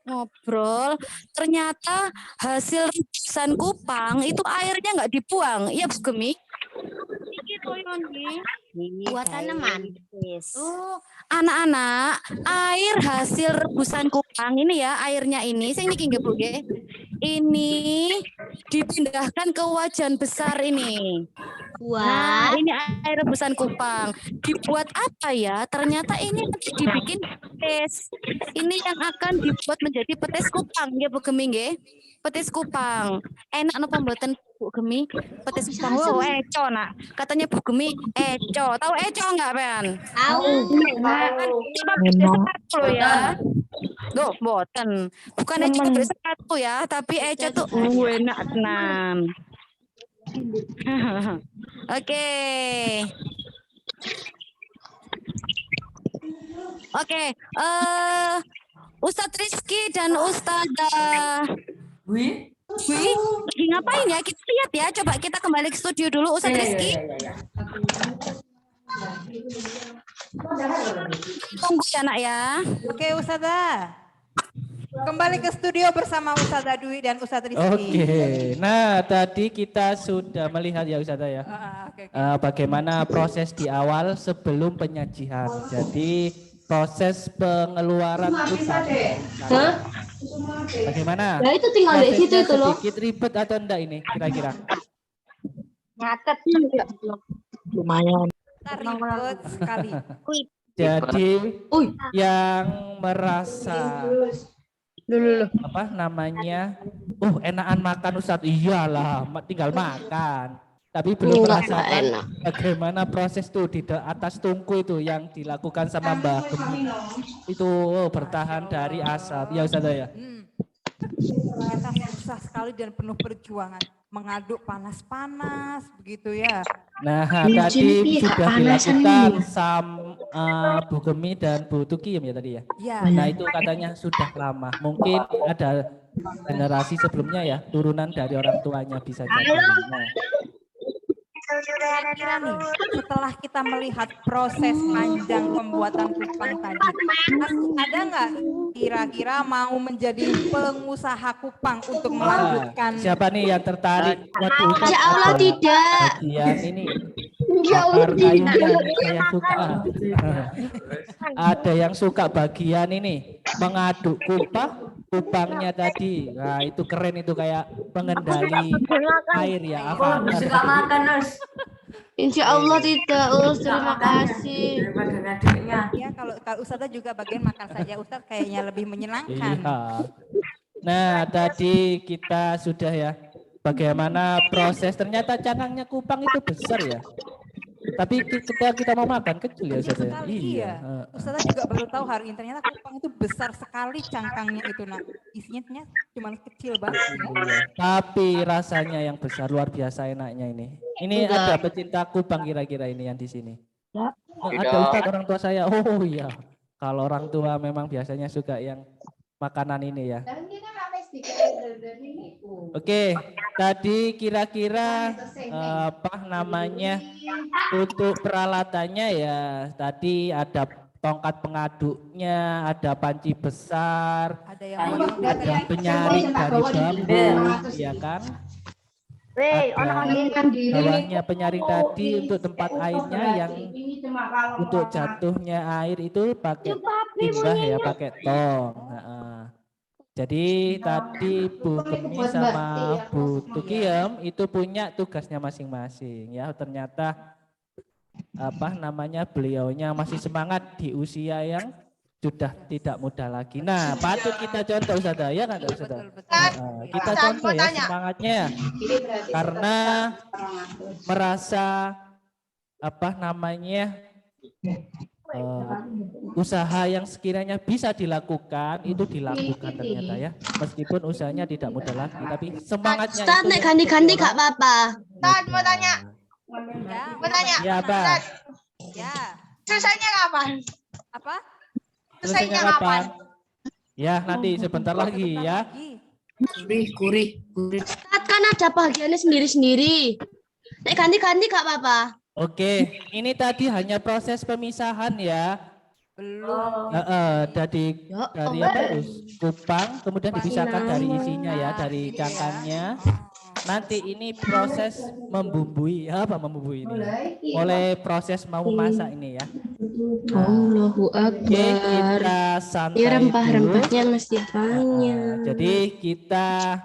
ngobrol, ternyata hasil rebusan kupang itu airnya nggak dibuang. Iya Bu Gemi? Buat tanaman. Oh, anak-anak, air hasil rebusan kupang ini ya, airnya ini, saya ini Bu nggih. Ini dipindahkan ke wajan besar ini. Nah, ini air rebusan kupang. Dibuat apa ya? Ternyata ini dibikin petis. Ini yang akan dibuat menjadi petis kupang, ya Bu Gemi nggih. Petis kupang. Enak napa mboten Bu Gemi? Petis kupang. Oh, eco nak. Katanya Bu Gemi eco. Tahu eco enggak, Ben? Tahu. Coba sepatu ya. Loh, mboten. Bukan eco sepatu ya, tapi eco tuh enak tenan. Oke. Oke, Ustadz Rizky dan Ustadzah Wi. lagi ngapain ya? Kita lihat ya. Coba kita kembali ke studio dulu, Ustadz Rizky. Tunggu ya, Nak ya. Oke, Ustazah. Kembali ke studio bersama Ustazah Dwi dan Ustadz Rizky. Oke, nah tadi kita sudah melihat ya Ustazah ya, bagaimana proses di awal sebelum penyajian. Jadi proses pengeluaran kupang. Bagaimana? Nah, itu tinggal di situ itu loh. Sedikit ribet atau enggak ini kira-kira? Nyatet. Lumayan. Ribet sekali. Jadi yang merasa apa namanya, enakan makan Ustadz, iyalah tinggal makan, tapi belum merasakan bagaimana proses tuh di atas tungku itu yang dilakukan sama Mbak Gemi itu bertahan dari asap ya Ustadz ya. Ternyata susah sekali dan penuh perjuangan, mengaduk panas-panas begitu ya. Nah tadi sudah dilakukan Bu Gemi dan Bu Tukiem ya tadi ya. Nah itu katanya sudah lama, mungkin ada generasi sebelumnya ya, turunan dari orang tuanya bisa jadi. Nah, kira-kira nih, setelah kita melihat proses panjang pembuatan kupang tadi, ada nggak kira-kira mau menjadi pengusaha kupang untuk melanjutkan? Siapa nih yang tertarik? Ya Allah tidak. Bagian ini bakar kayunya saya suka. Ada yang suka bagian ini mengaduk kupangnya tadi. Nah itu keren, itu kayak pengendali air ya. Suka makan Us. Insya Allah tidak, Us. Terima kasih. Ya kalau Ustazah juga bagian makan saja, Ustadz kayaknya lebih menyenangkan. Iya. Nah tadi kita sudah ya, bagaimana proses, ternyata cangkangnya kupang itu besar ya. Tapi ketika kita mau makan kecil ya Ustazah. Iya. Ustazah juga baru tahu hari ini ternyata kupang itu besar sekali cangkangnya itu, nak. Isinya cuma kecil banget. Tapi rasanya yang besar, luar biasa enaknya ini. Ini ada pecinta kupang kira-kira ini yang di sini. Ada Ustadz orang tua saya. Oh iya. Kalau orang tua memang biasanya suka yang makanan ini ya. Oke, tadi kira-kira apa namanya untuk peralatannya ya, tadi ada tongkat pengaduknya, ada panci besar, ada penyaring dari bambu, ya kan? Bawahnya penyaring tadi untuk tempat airnya, yang untuk jatuhnya air itu pakai timbah ya, pakai tong. Jadi tadi Bu Gemi sama Bu Tukiem itu punya tugasnya masing-masing ya. Ternyata apa namanya, beliaunya masih semangat di usia yang sudah tidak muda lagi. Nah, patut kita contoh Ustazah ya kan Ustazah? Kita contoh ya semangatnya, karena merasa apa namanya usaha yang sekiranya bisa dilakukan itu dilakukan ternyata ya, meskipun usahanya tidak mudah lagi, tapi semangatnya Ustaz, itu ganti-ganti gak apa-apa. Ustaz, mau tanya. Mau tanya. Ya, Pak. Ya. Selesainya kapan? Apa? Selesainya kapan? Ya, nanti sebentar lagi ya. Gurih. Ustaz, kan ada bagiannya sendiri-sendiri. Nek ganti-ganti gak apa-apa. Oke, ini tadi hanya proses pemisahan ya. Belum. Dari apa terus kupang, kemudian dipisahkan dari isinya ya, dari cangkangnya. Nanti ini proses membumbui, apa membumbui ini? Oleh proses mau masak ini ya. Allahu Akbar. Oke, kita santai Ya, dulu. rempah-rempahnya mesti banyak. Jadi kita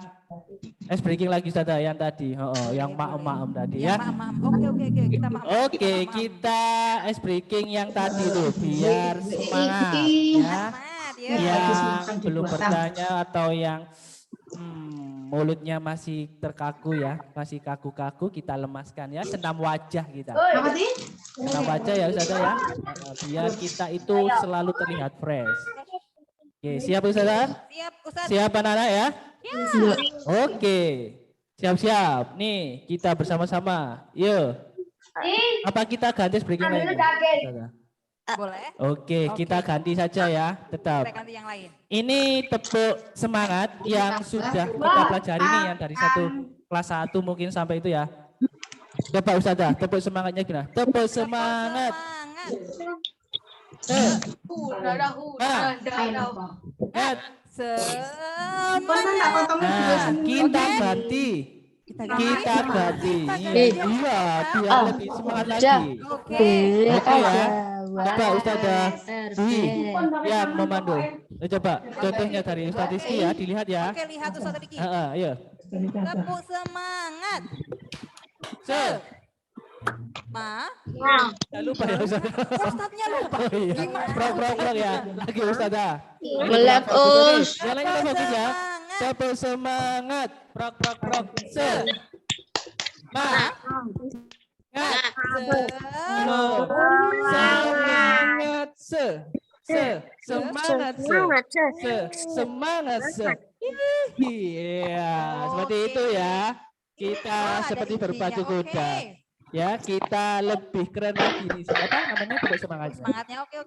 ice breaking lagi Ustazah yang tadi, yang maem tadi ya. Oke, kita maaf. Oke, kita ice breaking yang tadi tuh biar semangat ya. Yang belum bertanya atau yang mulutnya masih terkaku ya, masih kaku-kaku, kita lemaskan ya, senam wajah kita. Senam wajah ya Ustazah ya. Biar kita itu selalu terlihat fresh. Oke, siap Ustazah? Siap, Ustaz. Siap anak-anak ya? Ya. Oke. Siap-siap. Nih, kita bersama-sama. Yuk. Apa kita ganti breaking lain? Boleh? Oke, kita ganti saja ya. Tetap. Kita ganti yang lain. Ini tepuk semangat yang sudah kita pelajari nih, yang dari kelas 1 mungkin sampai itu ya. Coba Ustazah, tepuk semangatnya gimana? Tepuk semangat. Semangat. Nah, kita ganti. Kita ganti. Iya, biar lebih semangat lagi. Oke. Oke ya. Coba Ustazah yang memandu. Coba contohnya dari Ustaz Rizky ya, dilihat ya. Oke, lihat Ustaz Rizky. Ayo. Tepuk semangat. Jangan lupa ya Ustaz. Ustaznya lupa. Oh, iya. Prok ya. Lagi Ustazah. Melek us. Yang lainnya bagus ya. Tepuk semangat. Prok. Semangat. Iya, seperti itu ya. Kita seperti berpacu kuda. Ya, kita lebih keren lagi nih. Apa namanya? Tepuk semangat. Semangatnya oke.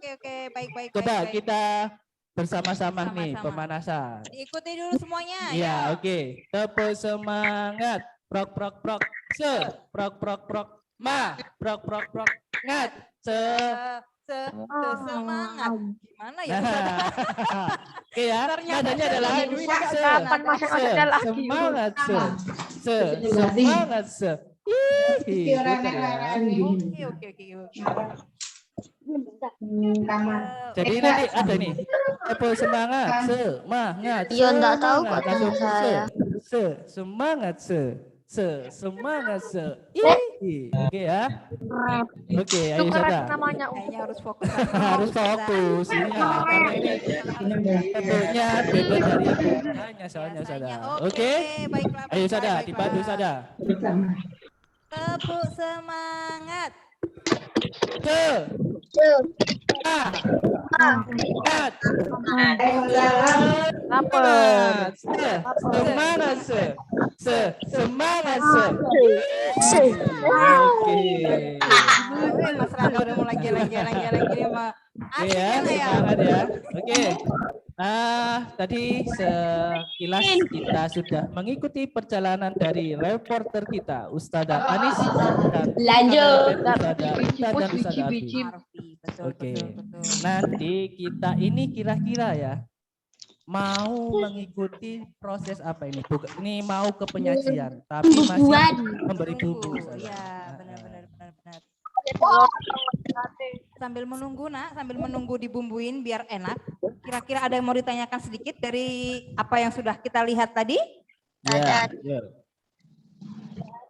Baik. Coba baik. kita bersama-sama nih pemanasan. Diikuti dulu semuanya. Iya, oke. Tepuk semangat. Prok. Prok. Ma. Prok. Ngat. Semangat. Gimana ya? Oke ya. Nadanya adalah semangat. Jadi nanti ada nih. Tepuk semangat. Semangat. Iya, enggak tahu kok teman saya. Semangat. Oke ya. Oke, ayo Sada. Kayaknya harus fokus. Harus fokus. Iya, karena ini tepuknya beda dari yang soalnya Sada. Oke. Baiklah. Ayo Sada, dipandu Sada. Tepuk semangat. Semangat. Oke. Mas Rangga udah mulai geleng-geleng nih, Pak. Oke ya, semangat ya. Oke. Tadi sekilas kita sudah mengikuti perjalanan dari reporter kita, Ustazah Anis dan Ustazah Abi. Oke. Nanti kita ini kira-kira ya mau mengikuti proses apa ini? Bukan, ini mau ke penyajian, tapi masih memberi bumbu. Iya, benar. Sambil menunggu dibumbuin biar enak. Kira-kira ada yang mau ditanyakan sedikit dari apa yang sudah kita lihat tadi? Ya.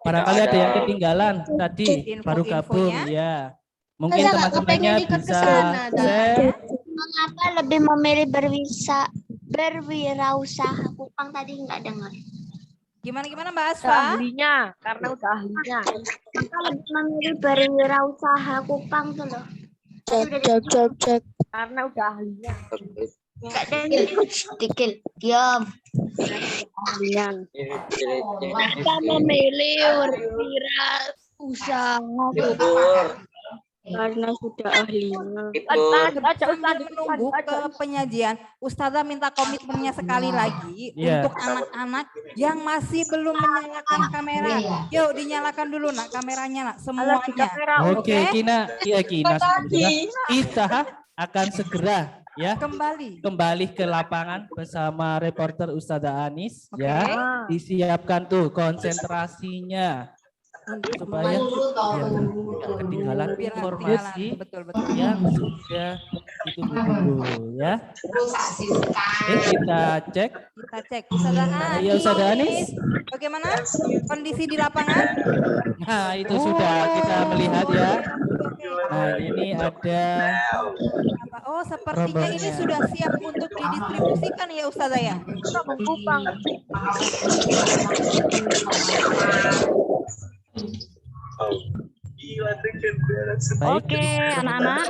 Barangkali ada yang ketinggalan tadi baru gabung ya. Mungkin teman-temannya bisa share. Mengapa lebih memilih berwirausaha? Kupang tadi nggak dengar. Gimana Mbak Asfa? Karena udah ahlinya. Kita lebih memilih berwirausaha Kupang tuh loh. Cek. Karena udah ahlinya. Nggak dengar. Dikil, diam. Kita memilih berwirausaha Kupang. Karena sudah ahlinya. Sambil menunggu ke penyajian, Ustazah minta komitmennya sekali lagi untuk anak-anak yang masih belum menyalakan kamera. Yuk dinyalakan dulu nak kameranya nak semuanya. Oke, Kina. Kita akan segera ya kembali ke lapangan bersama reporter Ustazah Anis ya. Disiapkan tuh konsentrasinya supaya tidak ketinggalan informasi yang sudah ditunggu ya. Oke, kita cek. Ustazah Anis, bagaimana kondisi di lapangan? Nah, itu sudah kita melihat ya. Nah, ini ada. Oh, sepertinya ini sudah siap untuk didistribusikan ya Ustazah ya. Oke, anak-anak.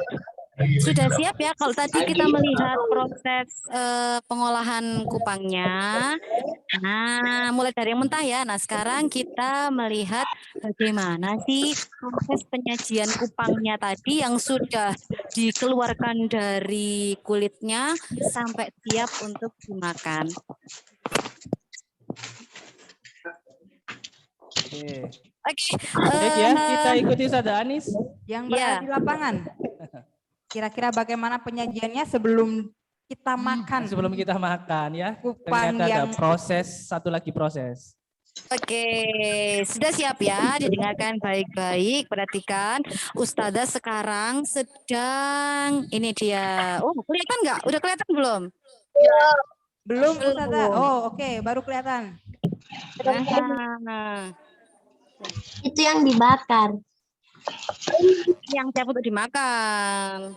Sudah siap ya? Kalau tadi kita melihat proses pengolahan kupangnya, Nah, mulai dari yang mentah ya. Nah, sekarang kita melihat bagaimana sih proses penyajian kupangnya tadi yang sudah dikeluarkan dari kulitnya sampai siap untuk dimakan. Oke. Oke, Baik ya, kita ikuti Ustazah Anis. Yang berada di lapangan. Kira-kira bagaimana penyajiannya sebelum kita makan? Sebelum kita makan ya. Kupang Ternyata ada yang proses, satu lagi proses. Oke, sudah siap ya? Didengarkan baik-baik. Perhatikan, Ustazah sekarang sedang ini dia. Oh, kelihatan nggak? Udah kelihatan belum? belum Ustazah. Oh, oke, baru kelihatan. Nah, Itu yang dibakar. yang siap untuk dimakan.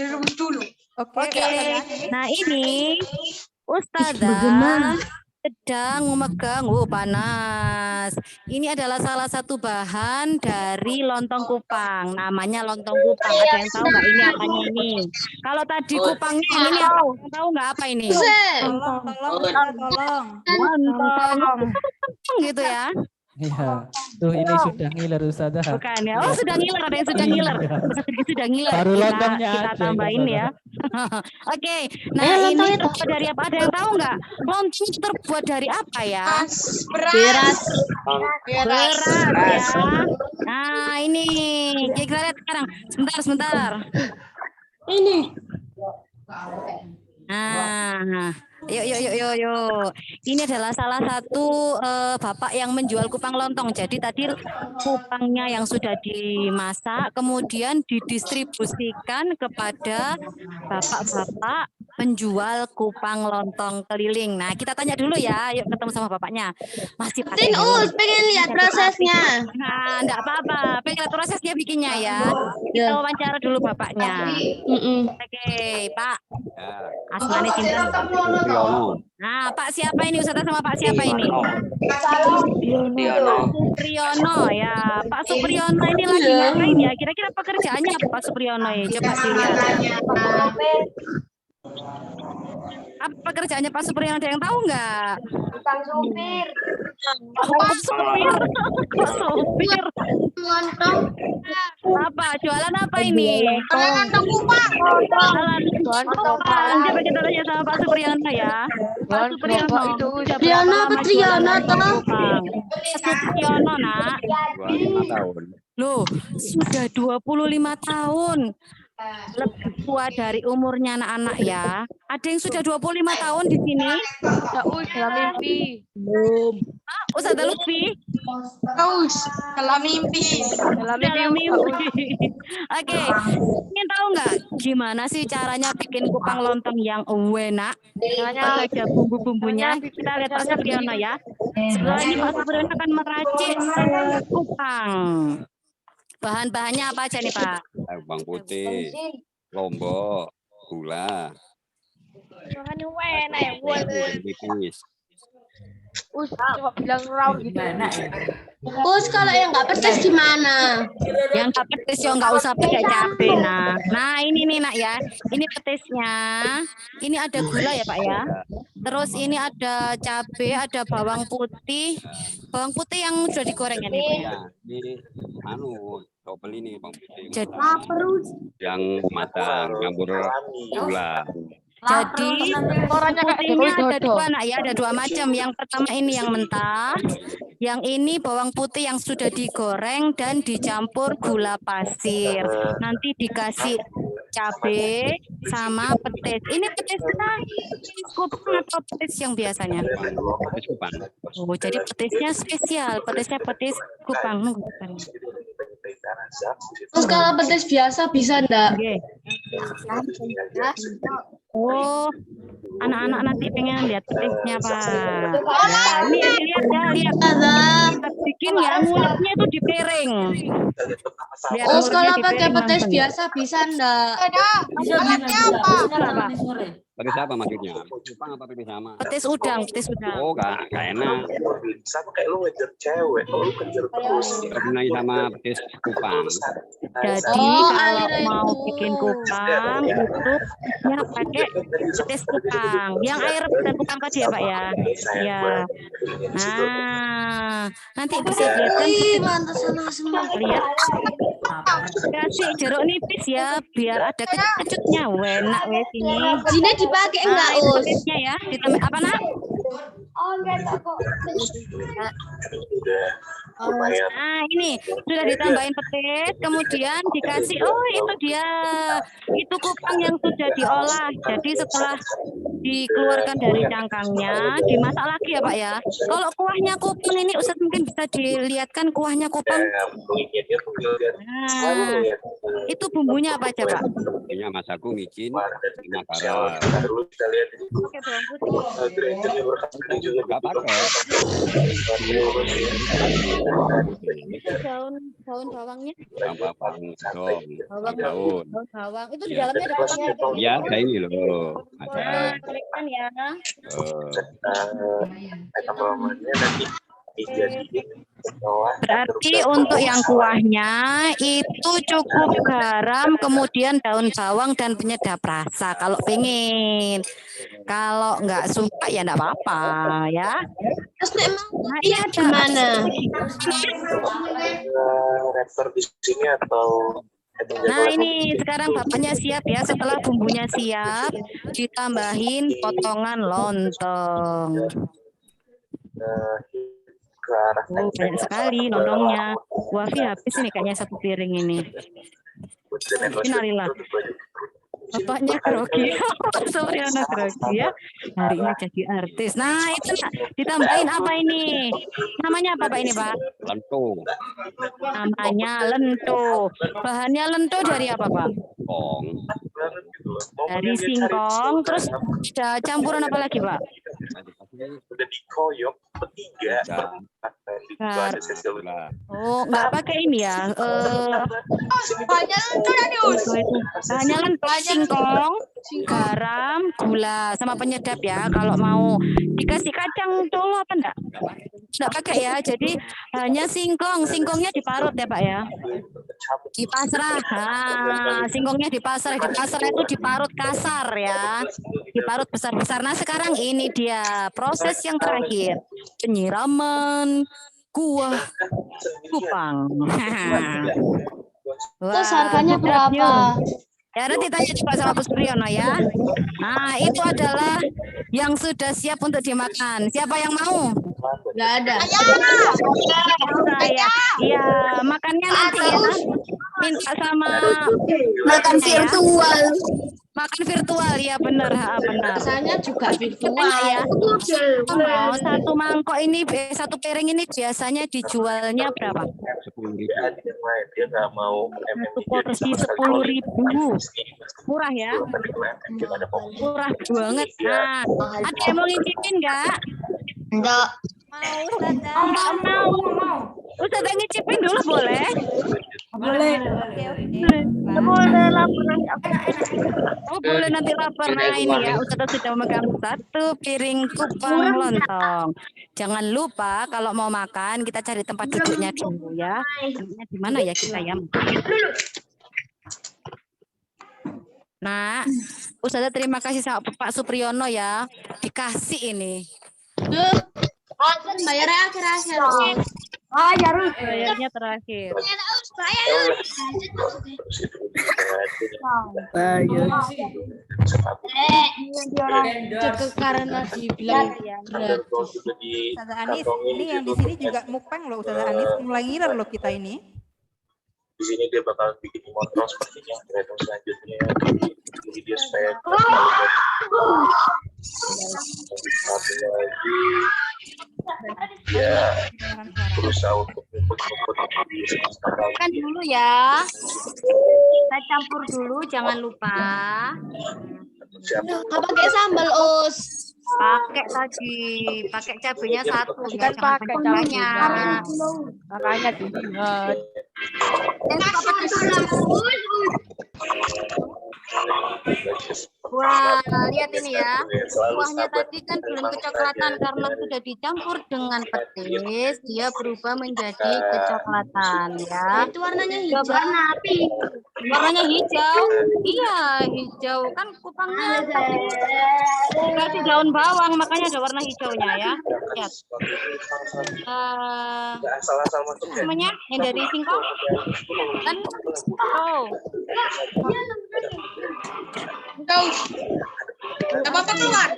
Dulu. Oke, nah ini Ustazah sedang memegang, panas. Ini adalah salah satu bahan dari lontong kupang. Namanya lontong kupang. Ada yang tahu nggak ini apanya ini? Kalau tadi kupangnya ini apa? Tahu nggak apa ini? Tolong. Lontong gitu ya. Iya. Tuh ini sudah ngiler Ustazah. Bukan ya? Oh sudah ngiler, ada yang sudah ngiler. Sudah ngiler. Baru lontongnya Kita aja, tambahin Ustazah. ya. Oke, nah ini terbuat dari apa? Ada yang tahu nggak? Lontong itu terbuat dari apa ya? Beras. Beras ya. Nah ini kita lihat sekarang. Sebentar. Ini. Nah, yuk. Ini adalah salah satu bapak yang menjual kupang lontong. Jadi tadi kupangnya yang sudah dimasak, kemudian didistribusikan kepada bapak-bapak penjual kupang lontong keliling. Nah, kita tanya dulu ya. Yuk ketemu sama bapaknya. Masih pakai. Pengen lihat prosesnya. Nah, enggak apa-apa. Pengen lihat prosesnya bikinnya ya. Kita wawancara dulu bapaknya. Oke, Pak. Asmane Cinta. Nah, Pak siapa ini? Ustazah sama Pak siapa ini? Supriyono ya. Pak Supriyono ini lagi ngapain ya? Kira-kira pekerjaannya apa Pak Supriyono ya? Coba dilihat. Apa pekerjaannya Pak Supriyono? Ada yang tahu nggak? Tukang supir. Pak Supir. Apa? Jualan apa ini? Lontong kupang. Coba kita tanya sama Pak Supriyono ya. Pak Supriyono. Triyono apa Triyono toh? Supriyono, Nak. 25 tahun. Loh, sudah 25 tahun. Lebih tua dari umurnya anak-anak ya. Ada yang sudah 25 tahun di sini? Dalam mimpi. Belum. Ustazah Lutfi? Dalam mimpi. Dalam mimpi. Oke, ingin tahu nggak gimana sih caranya bikin kupang lontong yang enak? Apa aja bumbu-bumbunya? Kita lihat Pak Supriyono ya. Setelah ini Pak Supriyono akan meracik kupang. Bahan-bahannya apa aja nih Pak? Bawang putih, lombok, gula. Tipis. Coba bilang raw gitu. Kalau yang nggak pedas gimana? Yang nggak pedas ya nggak usah pakai cabai. Nah ini nih Nak ya. Ini petisnya. Ini ada gula ya Pak ya. Terus ini ada cabai, ada bawang putih. Bawang putih yang sudah digoreng ya nih Pak. Ya, ini double ini bawang putih. Jadi, yang matang, campur gula. Jadi putihnya ada dua Nak ya, ada dua macam. Yang pertama ini yang mentah, yang ini bawang putih yang sudah digoreng dan dicampur gula pasir. Nanti dikasih cabai sama petis. Ini petisnya kupang atau petis yang biasanya? Petis kupang. Oh, jadi petisnya spesial, petisnya petis kupang. Terus kalau petis biasa bisa enggak? Oh, anak-anak nanti pengen lihat petisnya Pak. Ya, ini lihat ya, lihat. Bikin ya, nguleknya itu di piring. Kalau pakai petis biasa bisa enggak? Alatnya apa? Petis apa maksudnya? Kupang apa petis sama? Petis udang, petis udang. Oh, gak enak. Sama kayak lu ngejar cewek, kalau lu kejar terus. Pernah sama petis kupang. Jadi kalau mau bikin kupang itu ya pakai petis kupang. Yang air dan kupang tadi ya Pak ya. Ya. Nah, nanti bisa kelihatan lihat. Kasih jeruk nipis ya, biar ada kecut-kecutnya. Enak wes ini. Sini dipakai enggak, Us? Us? Ya, ditambah apa nak? Nah ini sudah ditambahin petis, kemudian dikasih, oh itu dia, itu kupang yang sudah diolah. Jadi setelah dikeluarkan dari cangkangnya, dimasak lagi ya Pak ya. Kalau kuahnya kupang ini Ustaz mungkin bisa dilihatkan kuahnya kupang. Nah, itu bumbunya apa aja Pak? Bumbunya masaku, micin, makara. Pakai bawang putih. Gak pakai. Daun bawangnya. Bawang Daun bawang. Itu di dalamnya ada kupangnya. Ya, ada ini loh. Nah, kelihatan ya. Berarti untuk yang kuahnya itu cukup garam, kemudian daun bawang dan penyedap rasa kalau pengen. Kalau nggak suka ya nggak apa-apa ya. Terus Nah, ini ada gimana? Reaktor di sini atau Nah ini sekarang bapaknya siap ya. Setelah bumbunya siap, ditambahin potongan lontong. Oh, banyak sekali lontongnya. Wafi habis ini kayaknya satu piring ini. Innalillah. Bapaknya grogi. Supriyono grogi ya. Hari ini jadi artis. Nah itu ditambahin apa ini? Namanya apa Pak ini Pak? Lento. Namanya lento. Bahannya lento dari apa Pak? Singkong. Dari singkong. Terus ada campuran apa lagi Pak? udah dikoyok bertiga berempat Oh, nggak pakai ini ya? Hanya singkong, garam, gula, sama penyedap ya. Kalau mau dikasih kacang colo apa enggak? Enggak pakai ya. Jadi hanya singkong. Singkongnya diparut ya Pak ya. Di pasrah. Nah, singkongnya di pasrah. Di pasrah itu diparut kasar ya. Diparut besar-besar. Nah sekarang ini dia proses yang terakhir. Penyiraman kuah kupang. Terus harganya berapa? Ya nanti tanya coba sama Bu Supriyono ya. Nah itu adalah yang sudah siap untuk dimakan. Siapa yang mau? Nggak ada. Saya. Iya, makannya nanti ya. Minta sama Makan virtual. Makan virtual ya benar, benar. Rasanya juga virtual ya. Oh, satu mangkok ini, satu piring ini biasanya dijualnya berapa? 10.000. Dia nggak mau Satu porsi 10.000. Murah ya? Murah banget. Nah, ada yang mau ngicipin nggak? Enggak. Mau, mau. Ustazah ngicipin dulu boleh? Boleh. Boleh lapar. Oh boleh nanti lapar. Nah ini ya Ustazah sudah memegang satu piring kupang lontong. Jangan lupa kalau mau makan kita cari tempat duduknya dulu ya. Tempatnya di mana ya kita ya? Nah, Ustazah terima kasih sama Pak Supriyono ya. Dikasih ini. Bayarnya akhir-akhir. Bayarnya terakhir. Cukup karena dibilang Ustazah Anis, ini yang di sini juga mukbang loh Ustazah Anis, mulai ngiler loh kita ini. Di sini dia bakal bikin motor sepertinya kreator selanjutnya. Jadi dia supaya satu lagi ya berusaha untuk Makan dulu ya. Kita campur dulu, jangan lupa. Nggak pakai sambal Us. Pakai tadi, pakai cabenya satu, Kan pakai banyak. Makanya diingat. Wah, lihat ini ya. Kuahnya tadi kan belum kecoklatan karena sudah dicampur dengan petis, dia berubah menjadi kecoklatan ya. Itu warnanya Coba hijau. warna api. Warnanya hijau. Iya, hijau kan kupangnya dikasih daun bawang makanya ada warna hijaunya ya. Lihat. Namanya yang dari singkong kan Daus. Gak apa-apa keluar.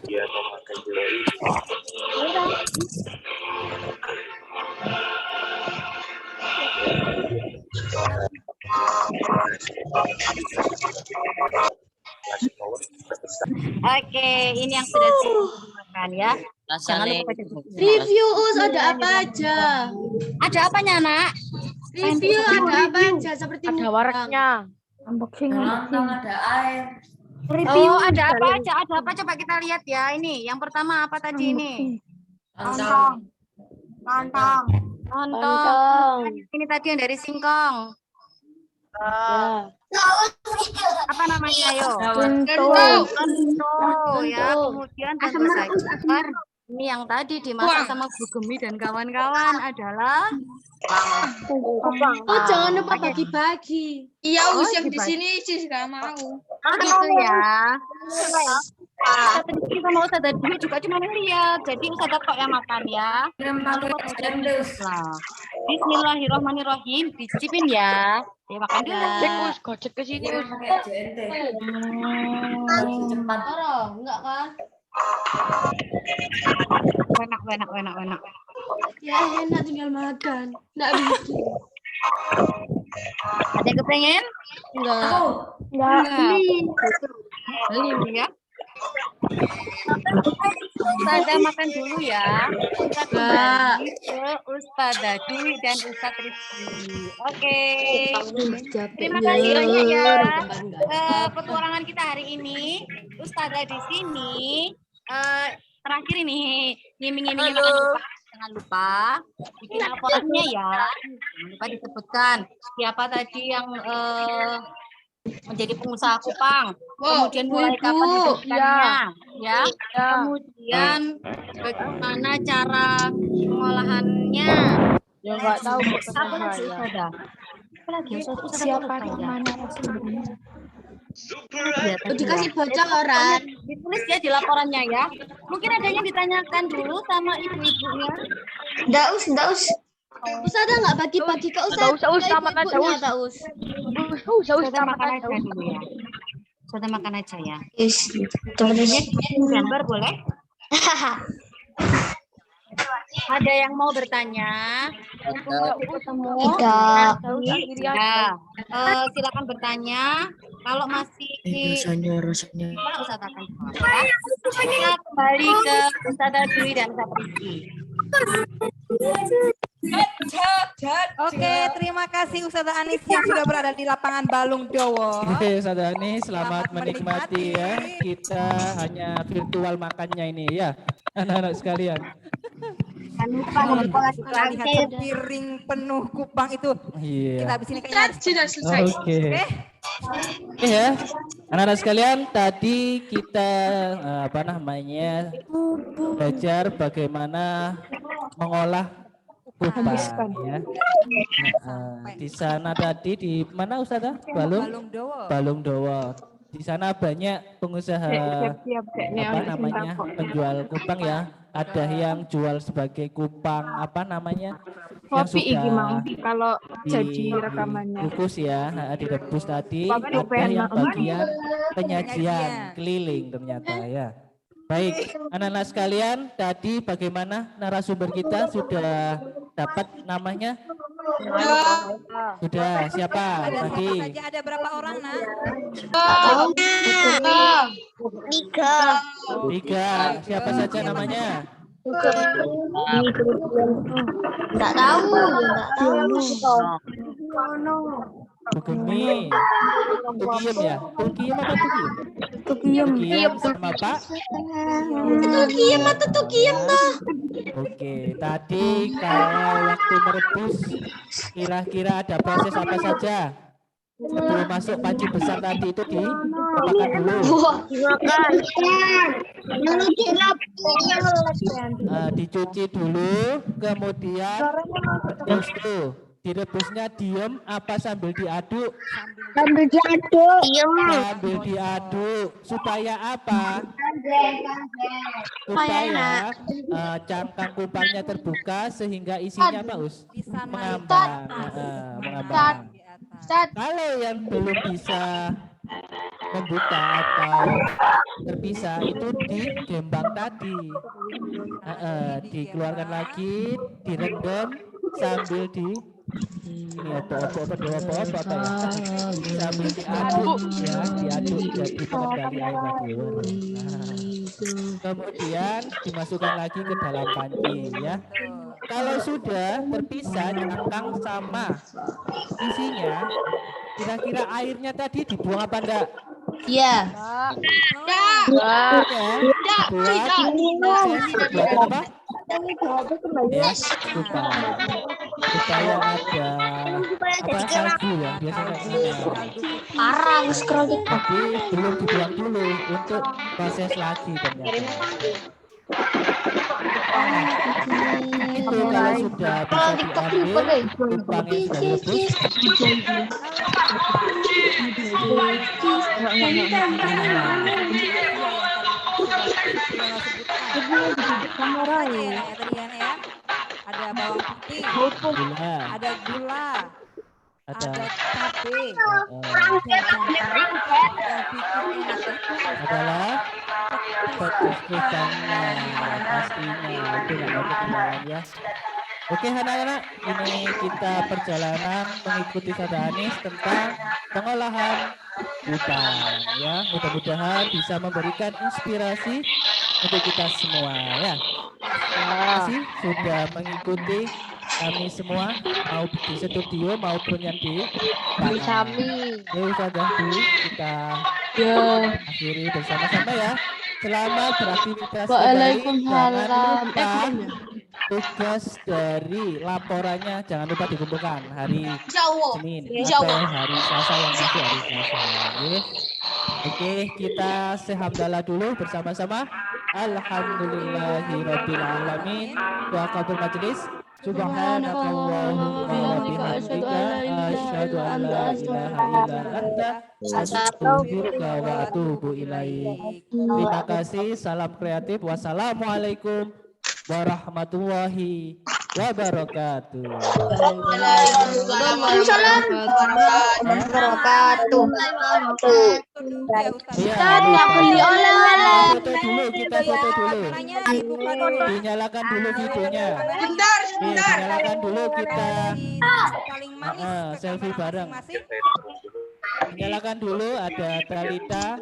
Dia memakai gula Oke, ini yang sudah dimakan ya. Jangan lupa baca buku. Review Us ada apa aja? Ada apanya, Nak? Review ada apa aja seperti Ada waraknya. Ada air. Oh, ada apa aja? Ada apa? Coba kita lihat ya. Ini yang pertama apa tadi ini? Lontong. Lontong. Lontong. Ini tadi yang dari singkong. Apa namanya, ayo? Gento. Ya. Kemudian tentu saja ini yang tadi dimasak sama Bu Gemi dan kawan-kawan adalah Oh, jangan lupa bagi-bagi. Iya, Us yang di sini sih gak mau. Oh gitu ya. Tadi kita mau Ustazah dulu juga cuma melihat. Jadi Ustazah kok yang makan ya. Bismillahirrahmanirrahim. Dicicipin ya. Ya makan dulu. Us, gocek ke sini Us. Cepat. Enggak kan? Enak. Ya enak tinggal makan. Enggak bikin. Ada yang kepengen? Enggak. Beli ya. Ustazah makan dulu ya. Kita kembali ke Ustazah Dwi dan Ustadz Rizky. Oke. Terima kasih banyak ya. Petualangan kita hari ini. Ustazah di sini. Terakhir ini ngiming-ngiming jangan lupa bikin laporannya ya. Jangan lupa disebutkan siapa tadi yang menjadi pengusaha kupang, kemudian mulai kapan didirikannya, ya. Kemudian bagaimana cara pengolahannya. Ya nggak tahu. Apa lagi Ustazah? Apa lagi Ustazah? Siapa namanya sumbernya? Dikasih bocoran. Ditulis ya di laporannya ya. Mungkin ada yang ditanyakan dulu sama ibu-ibunya. Daus. Ustazah nggak bagi-bagi ke Ustazah. Us, makan aja Us. Ustazah makan aja dulu ya. Ustazah makan aja ya. Yes. Gambar boleh? Ada yang mau bertanya? Tidak. Ya. Silakan bertanya. Kalau masih rasanya. Ustazah akan jawab. Kita kembali ke Ustazah Dwi dan Ustadz Rizky. Oke, terima kasih Ustazah Anis yang sudah berada di lapangan Balung Dowo. Oke, Ustazah Anis, selamat menikmati ya. Kita hanya virtual makannya ini ya, anak-anak sekalian. Jangan lupa Setelah lihat sepiring penuh kupang itu, Iya. kita habis ini kayaknya Sudah selesai. Oke. Oke ya, anak-anak sekalian, tadi kita belajar bagaimana mengolah kupang ya. Di sana tadi di mana Ustazah? Balung Dowo. Di sana banyak pengusaha penjual kupang ya. Ada yang jual sebagai kupang yang sudah kalau jadi rekamannya. dikukus ya, direbus tadi. Ada yang bagian penyajian keliling ternyata ya. Baik, anak-anak sekalian, tadi bagaimana narasumber kita sudah dapat namanya? Sudah, siapa tadi? ada berapa orang, Nak? Tiga. Siapa saja namanya? Enggak tahu. Bu Gemi. Tukiyem ya? Tukiyem apa Tukiyem? Tukiyem sama Pak? Tukiyem atau Tukiyem toh? Oke, tadi kalau waktu merebus kira-kira ada proses apa saja? Sebelum masuk panci besar tadi itu dimakan dulu. Dicuci dulu, kemudian rebus tuh. Direbusnya diem apa sambil diaduk? Sambil diaduk. Sambil diaduk. Supaya apa? Supaya cangkang kupangnya terbuka sehingga isinya apa, Us? Mengambang. Mengambang. Kalau yang belum bisa membuka atau terpisah itu digembang tadi, dikeluarkan lagi, direndam sambil ini apa ya, sambil diaduk ya, diaduk jadi pengendali air lagi. Kemudian dimasukkan lagi ke dalam panci ya. Kalau sudah terpisah cangkang sama isinya, kira-kira airnya tadi dibuang apa enggak? Iya. Dibuang apa? Ya, supaya ada apa kaldu ya biasanya. Parang scroll tapi belum dibuang dulu untuk proses lagi ternyata. Itu kalau sudah bisa diambil kupangnya sudah direbus. Ada bawang putih, ada gula, ada cabai, adalah petis kupangnya pastinya itu ya. Oke anak-anak, ini kita perjalanan mengikuti Sada Anis tentang pengolahan kupang ya. Mudah-mudahan bisa memberikan inspirasi untuk kita semua ya. Terima kasih sudah mengikuti kami semua, mau di studio maupun yang di kami. Sudah dulu kita akhiri bersama-sama ya. Selamat beraktivitas kembali. Jangan lupa tugas dari laporannya jangan lupa dikumpulkan hari Senin atau hari Selasa yang masuk hari Selasa. Oke, kita sehamdalah dulu bersama-sama. Alhamdulillahirabbil alamin. Doa kabar majelis. Subhanakallahumma wa bihamdika asyhadu an la ilaha illa anta astaghfiruka wa atubu ilaik. Terima kasih, salam kreatif. Wassalamualaikum warahmatullahi wabarakatuh. Waalaikumsalam warahmatullahi wabarakatuh. Kita beli oleh-oleh. Kita foto dulu. Dinyalakan dulu videonya. Dinyalakan dulu kita selfie bareng. Dinyalakan dulu, ada Talita.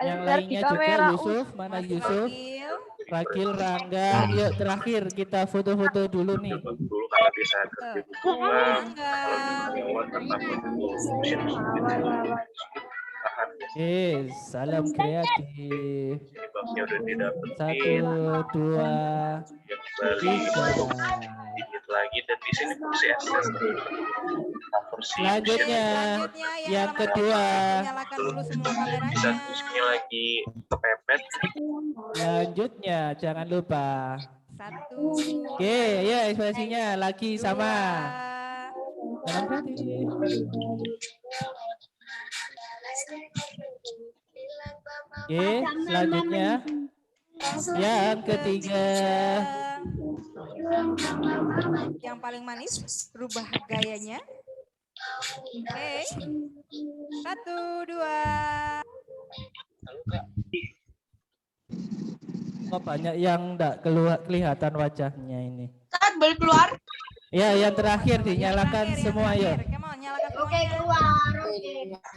Yang lainnya juga Yusuf, mana Yusuf? Rakil, Rangga, yuk terakhir kita foto-foto dulu nih. Dulu karena bisa Salam kreatif. 1, 2, 3. Lagi dan di sini fungsi SS. Selanjutnya yang kedua. Bisa fungsinya lagi kepepet. Selanjutnya jangan lupa. Oke, ya ekspresinya lagi sama. Oke, selanjutnya yang ketiga. Yang paling manis, rubah gayanya. Oke. 1, 2. Kok banyak yang enggak kelihatan wajahnya ini. Saat balik keluar. Ya, yang terakhir dinyalakan semua ya. Oke, keluar.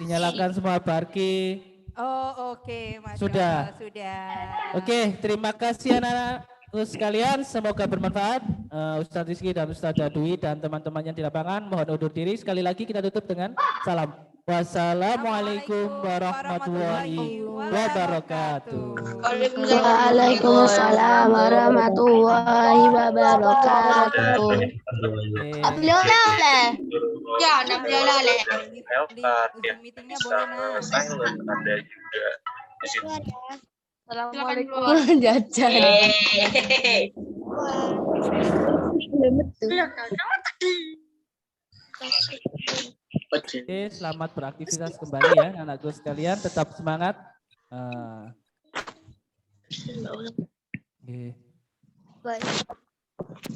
Dinyalakan semua Barki. Oh, oke. Sudah. Oke, terima kasih anak-anak sekalian, semoga bermanfaat. Ustadz Rizky dan Ustadz Dwi dan teman-teman yang di lapangan mohon undur diri. Sekali lagi kita tutup dengan salam. Wassalamualaikum warahmatullahi wabarakatuh. Waalaikumsalam warahmatullahi wabarakatuh. Ya, nak beli oleh. Meetingnya boleh nah. Silent ada juga di situ. Assalamualaikum. Jajan. Oke, selamat beraktivitas kembali ya anakku sekalian, tetap semangat. Oke.